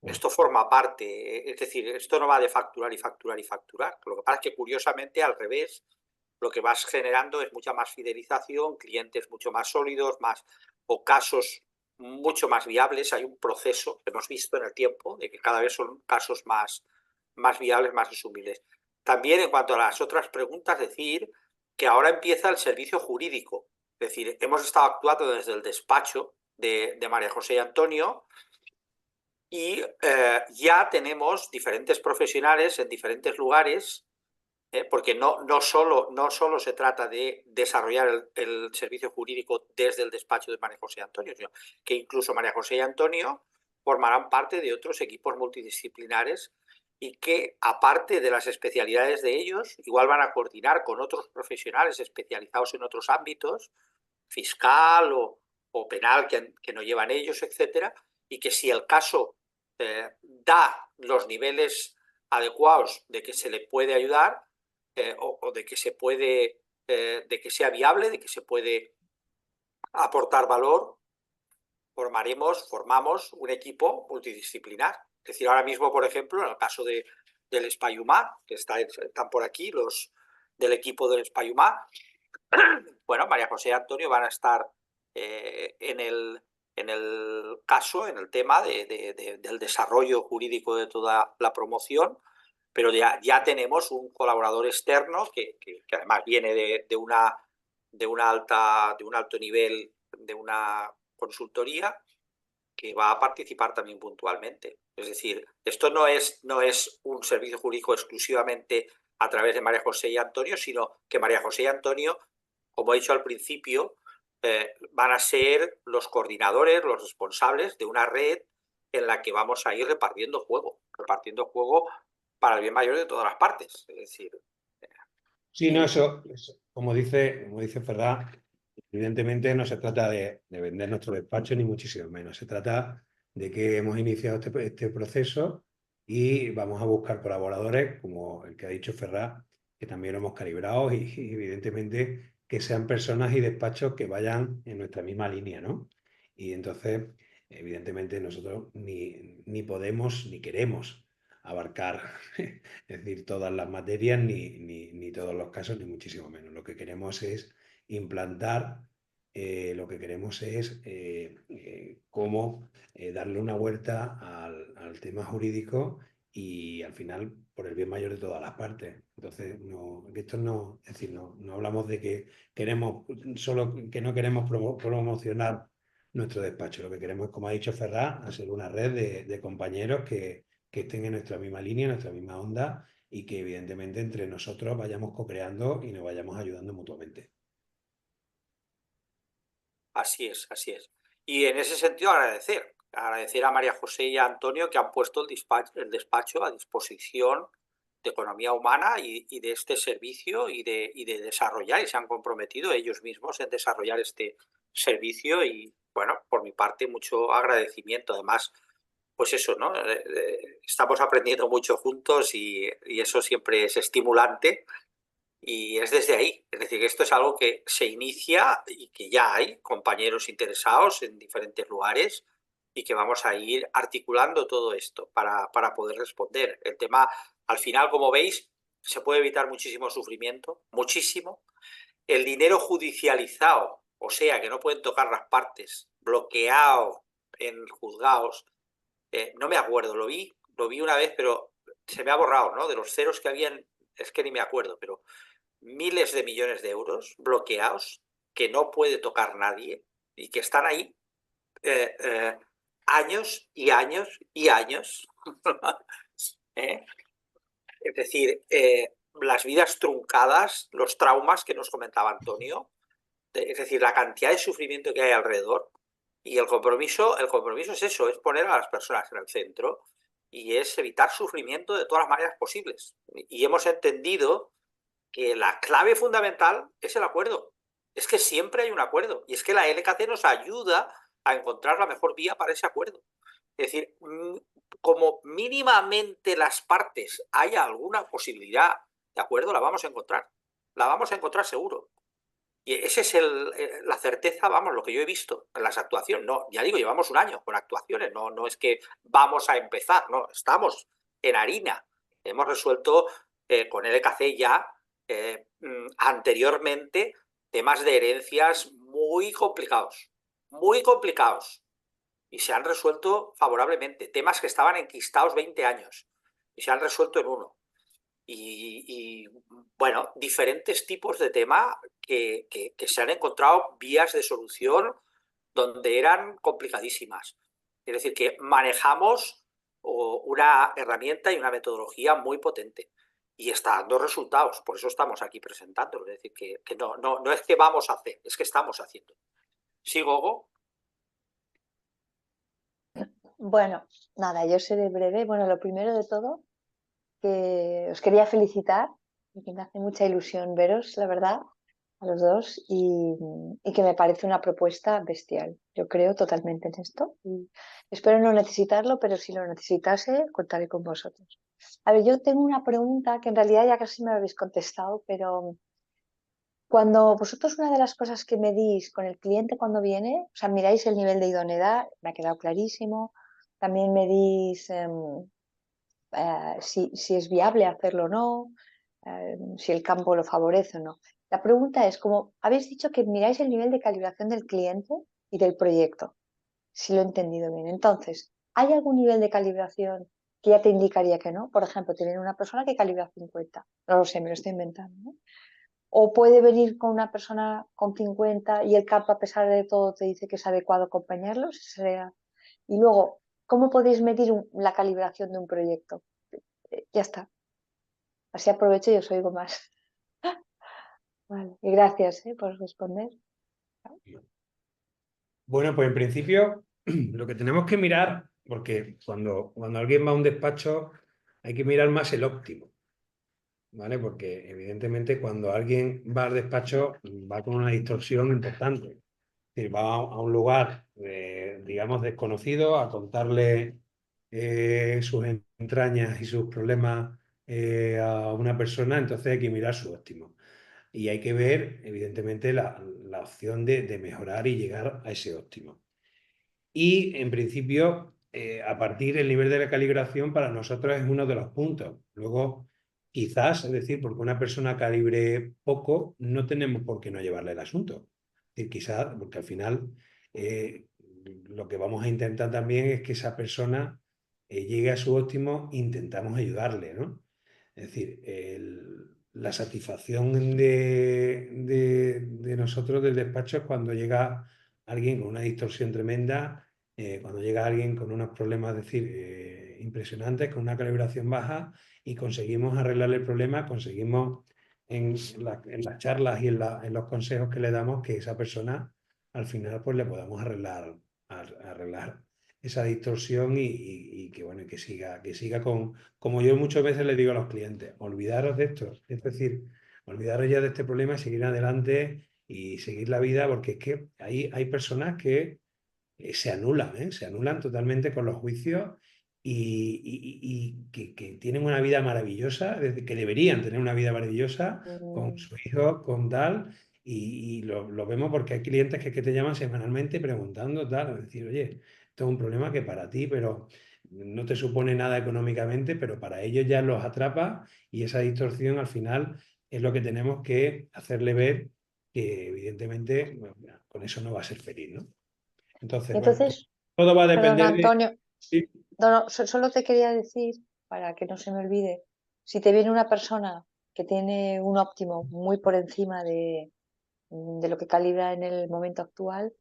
Speaker 1: esto forma parte, es decir, esto no va de facturar y facturar y facturar. Lo que pasa es que curiosamente al revés, lo que vas generando es mucha más fidelización, clientes mucho más sólidos, o casos mucho más viables. Hay un proceso que hemos visto en el tiempo de que cada vez son casos más viables, más asumibles. También en cuanto a las otras preguntas, decir que ahora empieza el servicio jurídico. Es decir, hemos estado actuando desde el despacho de María José y Antonio y ya tenemos diferentes profesionales en diferentes lugares, porque no solo se trata de desarrollar el servicio jurídico desde el despacho de María José y Antonio, sino que incluso María José y Antonio formarán parte de otros equipos multidisciplinares y que, aparte de las especialidades de ellos, igual van a coordinar con otros profesionales especializados en otros ámbitos, fiscal o penal que no llevan ellos, etcétera, y que si el caso da los niveles adecuados de que se le puede ayudar, o de que se puede, de que sea viable, de que se puede aportar valor, formamos un equipo multidisciplinar. Es decir, ahora mismo, por ejemplo, en el caso del Spayumá, que están por aquí los del equipo del Spayumá, bueno, María José y Antonio van a estar en el caso, en el tema del desarrollo jurídico de toda la promoción, pero ya tenemos un colaborador externo que además viene de un alto nivel, de una consultoría, que va a participar también puntualmente. Es decir, esto no es un servicio jurídico exclusivamente a través de María José y Antonio, sino que María José y Antonio, como he dicho al principio, van a ser los coordinadores, los responsables de una red en la que vamos a ir repartiendo juego para el bien mayor de todas las partes. Es decir,
Speaker 2: Sí, no, eso como dice Ferran, evidentemente no se trata de vender nuestro despacho ni muchísimo menos. Se trata de que hemos iniciado este proceso y vamos a buscar colaboradores, como el que ha dicho Ferran, que también lo hemos calibrado y evidentemente que sean personas y despachos que vayan en nuestra misma línea, ¿no? Y entonces, evidentemente nosotros ni podemos ni queremos abarcar, es decir, todas las materias ni todos los casos, ni muchísimo menos. Lo que queremos es implantar, lo que queremos es cómo darle una vuelta al tema jurídico y al final por el bien mayor de todas las partes. Entonces, es decir, no hablamos de que no queremos promocionar nuestro despacho. Lo que queremos, como ha dicho Ferran, hacer una red de compañeros que que estén en nuestra misma línea, en nuestra misma onda y que evidentemente entre nosotros vayamos co-creando y nos vayamos ayudando mutuamente.
Speaker 1: Así es, así es. Y en ese sentido agradecer a María José y a Antonio que han puesto el despacho a disposición de economía humana y de este servicio y de desarrollar, y se han comprometido ellos mismos en desarrollar este servicio y, bueno, por mi parte, mucho agradecimiento. Además, pues eso, ¿no? Estamos aprendiendo mucho juntos y eso siempre es estimulante. Y es desde ahí, es decir, que esto es algo que se inicia y que ya hay compañeros interesados en diferentes lugares y que vamos a ir articulando todo esto para poder responder. El tema, al final, como veis, se puede evitar muchísimo sufrimiento, muchísimo. El dinero judicializado, o sea, que no pueden tocar las partes, bloqueado en juzgados, no me acuerdo, lo vi una vez, pero se me ha borrado, ¿no? De los ceros que habían, es que ni me acuerdo, pero miles de millones de euros bloqueados que no puede tocar nadie y que están ahí años y años y años. ¿Eh? Es decir, las vidas truncadas, los traumas que nos comentaba Antonio, es decir, la cantidad de sufrimiento que hay alrededor. Y el compromiso es eso, es poner a las personas en el centro y es evitar sufrimiento de todas las maneras posibles. Y hemos entendido que la clave fundamental es el acuerdo. Es que siempre hay un acuerdo. Y es que la LKC nos ayuda a encontrar la mejor vía para ese acuerdo. Es decir, como mínimamente las partes haya alguna posibilidad de acuerdo, la vamos a encontrar. La vamos a encontrar seguro. Y esa es la certeza, vamos, lo que yo he visto en las actuaciones. No, ya digo, llevamos un año con actuaciones, no es que vamos a empezar, no, estamos en harina. Hemos resuelto con el LKC ya anteriormente temas de herencias muy complicados, y se han resuelto favorablemente. Temas que estaban enquistados 20 años y se han resuelto en uno. Y bueno, diferentes tipos de tema que se han encontrado vías de solución donde eran complicadísimas. Es decir, que manejamos una herramienta y una metodología muy potente y está dando resultados, por eso estamos aquí presentándolo. Es decir, que no es que vamos a hacer, es que estamos haciendo. ¿Sí, Gogo?
Speaker 10: Bueno, nada, yo seré breve. Bueno, lo primero de todo, que os quería felicitar y que me hace mucha ilusión veros, la verdad, a los dos y que me parece una propuesta bestial. Yo creo totalmente en esto y espero no necesitarlo, pero si lo necesitase, contaré con vosotros. A ver, yo tengo una pregunta que en realidad ya casi me habéis contestado, pero cuando vosotros una de las cosas que medís con el cliente cuando viene, o sea, miráis el nivel de idoneidad, me ha quedado clarísimo, también medís si es viable hacerlo o no, si el campo lo favorece o no. La pregunta es, como habéis dicho que miráis el nivel de calibración del cliente y del proyecto, si lo he entendido bien. Entonces, ¿hay algún nivel de calibración que ya te indicaría que no? Por ejemplo, tener una persona que calibra 50. No lo sé, me lo estoy inventando, ¿no? O puede venir con una persona con 50 y el campo, a pesar de todo, te dice que es adecuado acompañarlos. Y luego, ¿cómo podéis medir la calibración de un proyecto? Ya está. Así aprovecho y os oigo más. Vale. Y gracias por responder.
Speaker 2: Bueno, pues en principio lo que tenemos que mirar, porque cuando alguien va a un despacho hay que mirar más el óptimo, ¿vale? Porque evidentemente cuando alguien va al despacho va con una distorsión importante. Es decir, va a un lugar, digamos, desconocido a contarle sus entrañas y sus problemas a una persona, entonces hay que mirar su óptimo. Y hay que ver, evidentemente, la opción de mejorar y llegar a ese óptimo. Y, en principio, a partir del nivel de la calibración, para nosotros es uno de los puntos. Luego, quizás, es decir, porque una persona calibre poco, no tenemos por qué no llevarle el asunto. Es decir, quizás, porque al final lo que vamos a intentar también es que esa persona llegue a su óptimo, intentamos ayudarle, ¿no? Es decir, la satisfacción de nosotros del despacho es cuando llega alguien con una distorsión tremenda Cuando llega alguien con unos problemas, es decir, impresionantes, con una calibración baja, y conseguimos arreglarle el problema, conseguimos en las charlas y en los consejos que le damos que esa persona al final pues le podamos arreglar esa distorsión y que bueno, que siga como yo muchas veces le digo a los clientes, olvidaros de esto, es decir, olvidaros ya de este problema y seguir adelante y seguir la vida, porque es que hay personas que se anulan totalmente con los juicios y que tienen una vida maravillosa, que deberían tener una vida maravillosa con su hijo, con tal, y lo vemos porque hay clientes que te llaman semanalmente preguntando tal, es decir, oye, esto es un problema que para ti, pero no te supone nada económicamente, pero para ellos ya los atrapa, y esa distorsión al final es lo que tenemos que hacerle ver que evidentemente bueno, con eso no va a ser feliz, ¿no? Entonces, bueno,
Speaker 10: Entonces,
Speaker 2: todo va a
Speaker 10: perdón,
Speaker 2: depender de...
Speaker 10: Antonio,
Speaker 2: Sí.
Speaker 10: no, solo te quería decir, para que no se me olvide, si te viene una persona que tiene un óptimo muy por encima de lo que calibra en el momento actual,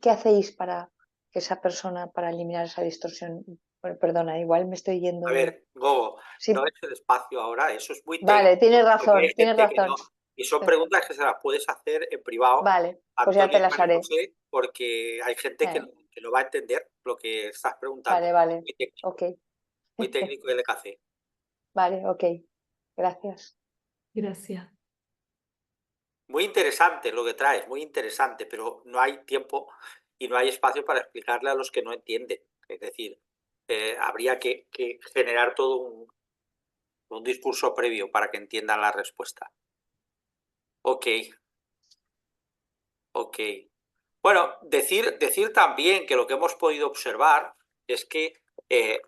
Speaker 10: ¿qué hacéis para que esa persona, para eliminar esa distorsión? Bueno, perdona, igual me estoy yendo.
Speaker 1: A ver, Gogo,
Speaker 10: Sí,
Speaker 1: no es el espacio ahora, eso es muy
Speaker 10: vale,
Speaker 1: técnico,
Speaker 10: tienes
Speaker 1: porque hay
Speaker 10: razón, tienes
Speaker 1: gente que
Speaker 10: razón.
Speaker 1: no. Y son preguntas que se las puedes hacer en privado,
Speaker 10: Vale, pues ya
Speaker 1: Antonio
Speaker 10: te
Speaker 1: y
Speaker 10: las
Speaker 1: María
Speaker 10: haré.
Speaker 1: José, porque hay gente que no va a entender lo que estás preguntando.
Speaker 10: Vale,
Speaker 1: Muy técnico,
Speaker 10: ok.
Speaker 1: muy técnico el LKC.
Speaker 10: Vale, ok. Gracias.
Speaker 3: Gracias.
Speaker 1: Muy interesante lo que traes, muy interesante, pero no hay tiempo y no hay espacio para explicarle a los que no entienden. Es decir, habría que generar todo un discurso previo para que entiendan la respuesta. Ok, ok. Bueno, decir también que lo que hemos podido observar es que,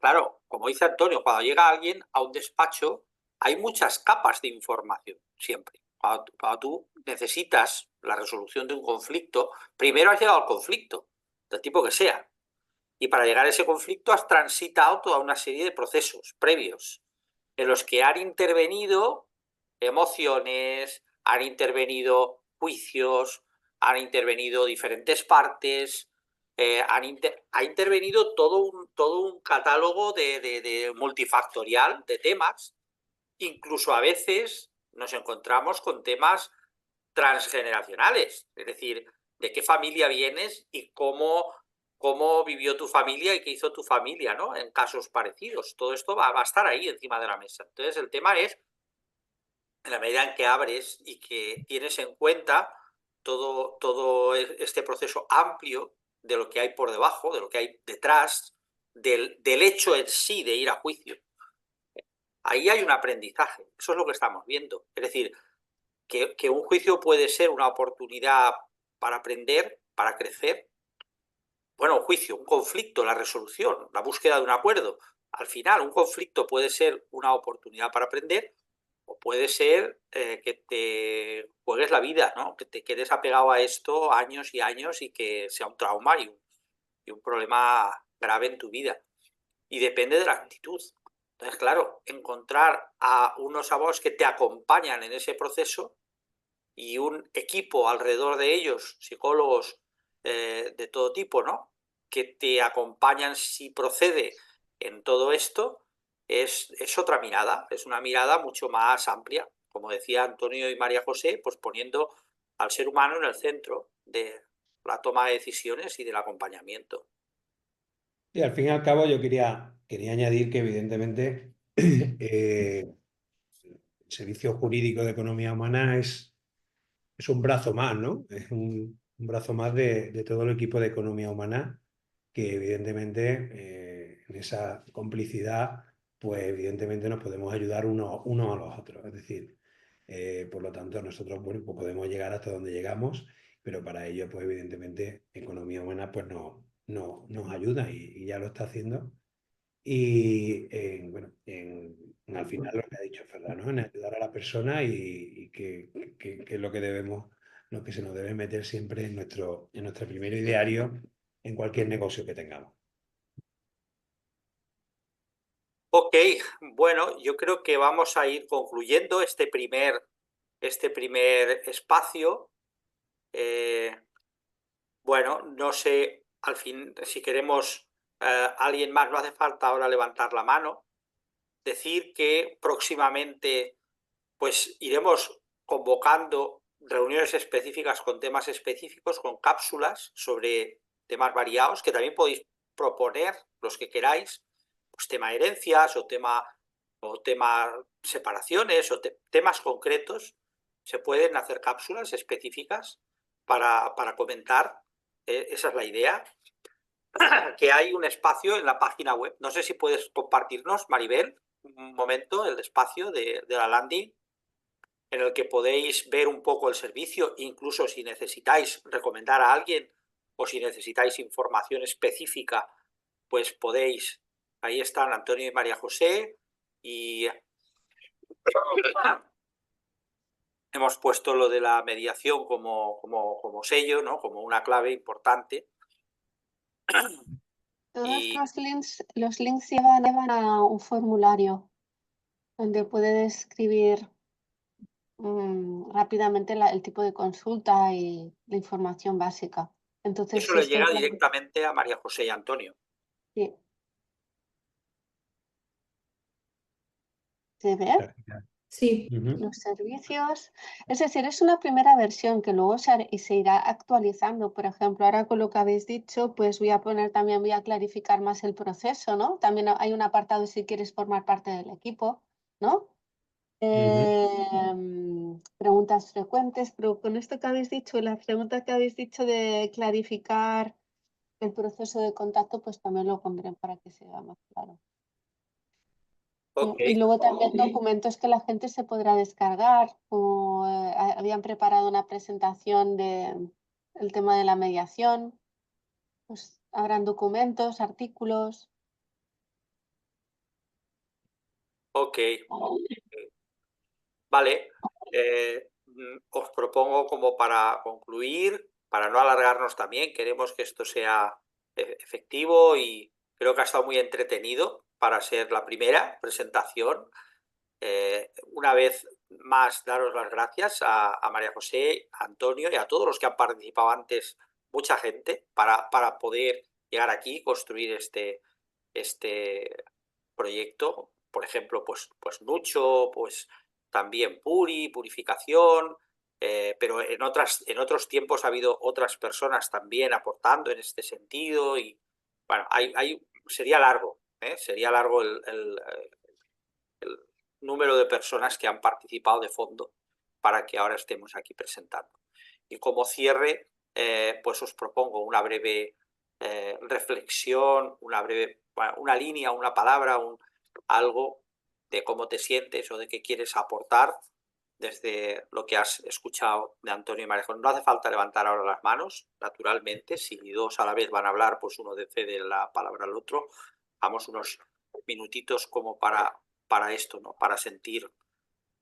Speaker 1: claro, como dice Antonio, cuando llega alguien a un despacho hay muchas capas de información, siempre. Cuando tú necesitas la resolución de un conflicto, primero has llegado al conflicto, del tipo que sea. Y para llegar a ese conflicto has transitado toda una serie de procesos previos en los que han intervenido emociones, han intervenido juicios, han intervenido diferentes partes, ha intervenido todo un catálogo de multifactorial de temas. Incluso a veces nos encontramos con temas transgeneracionales, es decir, de qué familia vienes y cómo vivió tu familia y qué hizo tu familia, ¿no? En casos parecidos. Todo esto va a estar ahí encima de la mesa. Entonces, el tema es, en la medida en que abres y que tienes en cuenta todo este proceso amplio de lo que hay por debajo, de lo que hay detrás, del hecho en sí de ir a juicio. Ahí hay un aprendizaje. Eso es lo que estamos viendo. Es decir, que un juicio puede ser una oportunidad para aprender, para crecer. Bueno, un juicio, un conflicto, la resolución, la búsqueda de un acuerdo. Al final, un conflicto puede ser una oportunidad para aprender o puede ser que te juegues la vida, ¿no? Que te quedes apegado a esto años y años y que sea un trauma y un problema grave en tu vida. Y depende de la actitud. Entonces, claro, encontrar a unos abogados que te acompañan en ese proceso y un equipo alrededor de ellos, psicólogos de todo tipo, ¿no? Que te acompañan si procede en todo esto, es otra mirada, es una mirada mucho más amplia, como decía Antonio y María José, pues poniendo al ser humano en el centro de la toma de decisiones y del acompañamiento.
Speaker 2: Y al fin y al cabo yo quería añadir que evidentemente el Servicio Jurídico de Economía Humana es un brazo más, ¿no? Es un brazo más de todo el equipo de Economía Humana, que evidentemente en esa complicidad, pues evidentemente nos podemos ayudar unos a los otros. Es decir, por lo tanto nosotros bueno, pues podemos llegar hasta donde llegamos, pero para ello, pues evidentemente Economía Humana pues nos ayuda y ya lo está haciendo. Y bueno, al final lo que ha dicho Ferran, ¿no? En ayudar a la persona y que es lo que debemos, lo que se nos debe meter siempre en nuestro primer ideario en cualquier negocio que tengamos.
Speaker 1: Ok, bueno, yo creo que vamos a ir concluyendo este primer espacio. Bueno, no sé al fin, si queremos, alguien más, no hace falta ahora levantar la mano, decir que próximamente pues iremos convocando reuniones específicas con temas específicos, con cápsulas sobre temas variados, que también podéis proponer los que queráis, pues tema herencias o tema separaciones o temas concretos. Se pueden hacer cápsulas específicas para comentar. Esa es la idea. Que hay un espacio en la página web. No sé si puedes compartirnos, Maribel, un momento el espacio de la landing, en el que podéis ver un poco el servicio, incluso si necesitáis recomendar a alguien o si necesitáis información específica, pues podéis. Ahí están Antonio y María José y hemos puesto lo de la mediación como sello, ¿no? Como una clave importante.
Speaker 11: Todos los links llevan a un formulario donde puedes escribir rápidamente el tipo de consulta y la información básica. Entonces,
Speaker 1: eso le llega directamente a María José y Antonio.
Speaker 11: Sí. ¿Se ve?
Speaker 3: Sí.
Speaker 11: Los servicios. Es decir, es una primera versión que luego se irá actualizando. Por ejemplo, ahora con lo que habéis dicho, pues voy a clarificar más el proceso, ¿no? También hay un apartado si quieres formar parte del equipo, ¿no? Preguntas frecuentes, pero con esto que habéis dicho, la pregunta que habéis dicho de clarificar el proceso de contacto, pues también lo pondré para que sea más claro.
Speaker 1: Okay.
Speaker 11: Y luego también documentos que la gente se podrá descargar, como habían preparado una presentación del tema de la mediación, pues habrán documentos, artículos.
Speaker 1: Ok. Vale. Os propongo como para concluir, para no alargarnos también, queremos que esto sea efectivo y creo que ha estado muy entretenido para ser la primera presentación. Una vez más, daros las gracias a María José, a Antonio y a todos los que han participado antes, mucha gente, para poder llegar aquí y construir este proyecto. Por ejemplo, pues Nucho, pues también Purificación, pero en otros tiempos ha habido otras personas también aportando en este sentido y bueno, sería largo, sería largo el número de personas que han participado de fondo para que ahora estemos aquí presentando. Y como cierre, pues os propongo una breve reflexión, una línea, una palabra, algo de cómo te sientes o de qué quieres aportar desde lo que has escuchado de Antonio y María José. No hace falta levantar ahora las manos, naturalmente. Si dos a la vez van a hablar, pues uno cede la palabra al otro. Vamos unos minutitos como para esto, ¿no? Para sentir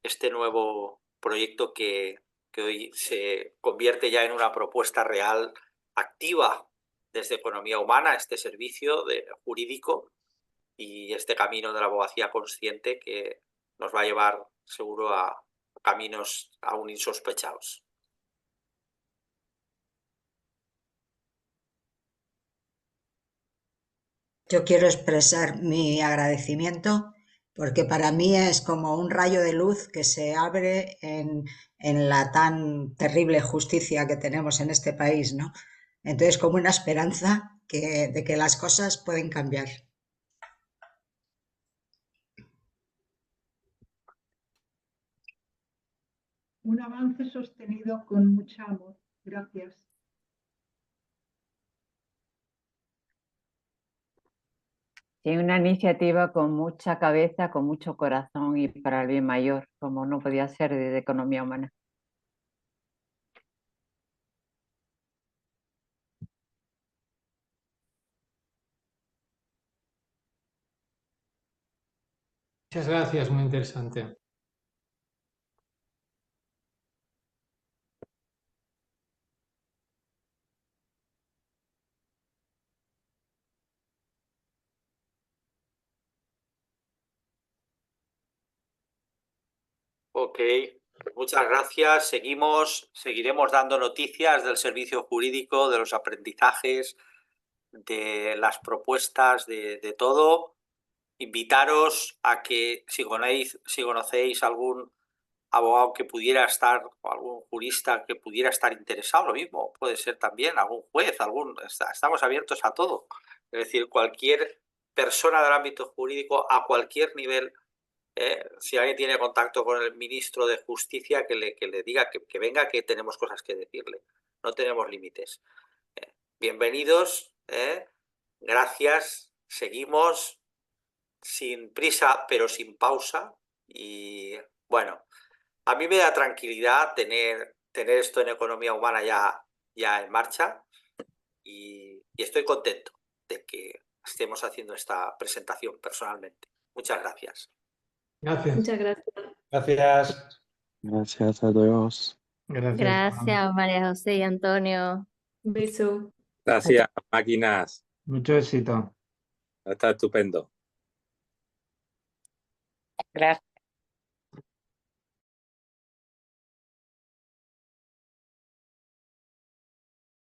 Speaker 1: este nuevo proyecto que hoy se convierte ya en una propuesta real, activa desde Economía Humana, este servicio jurídico y este camino de la abogacía consciente que nos va a llevar seguro a caminos aún insospechados.
Speaker 6: Yo quiero expresar mi agradecimiento porque para mí es como un rayo de luz que se abre en la tan terrible justicia que tenemos en este país, ¿no? Entonces, como una esperanza de que las cosas pueden cambiar.
Speaker 4: Un avance sostenido con mucho amor. Gracias.
Speaker 7: Sí, una iniciativa con mucha cabeza, con mucho corazón y para el bien mayor, como no podía ser desde Economía Humana.
Speaker 12: Muchas gracias, muy interesante.
Speaker 1: Ok, muchas gracias. Seguiremos dando noticias del servicio jurídico, de los aprendizajes, de las propuestas, de todo. Invitaros a que si conocéis algún abogado que pudiera estar, o algún jurista que pudiera estar interesado, lo mismo, puede ser también algún juez, estamos abiertos a todo. Es decir, cualquier persona del ámbito jurídico a cualquier nivel, si alguien tiene contacto con el ministro de Justicia, que le diga que venga, que tenemos cosas que decirle. No tenemos límites. Bienvenidos, gracias, seguimos sin prisa pero sin pausa y bueno, a mí me da tranquilidad tener esto en economía humana ya en marcha y estoy contento de que estemos haciendo esta presentación personalmente. Muchas gracias.
Speaker 12: Gracias.
Speaker 3: Muchas gracias.
Speaker 2: Gracias.
Speaker 13: Gracias a todos.
Speaker 14: Gracias, María José y Antonio.
Speaker 3: Un beso.
Speaker 15: Gracias, máquinas.
Speaker 5: Mucho éxito.
Speaker 15: Está estupendo.
Speaker 14: Gracias.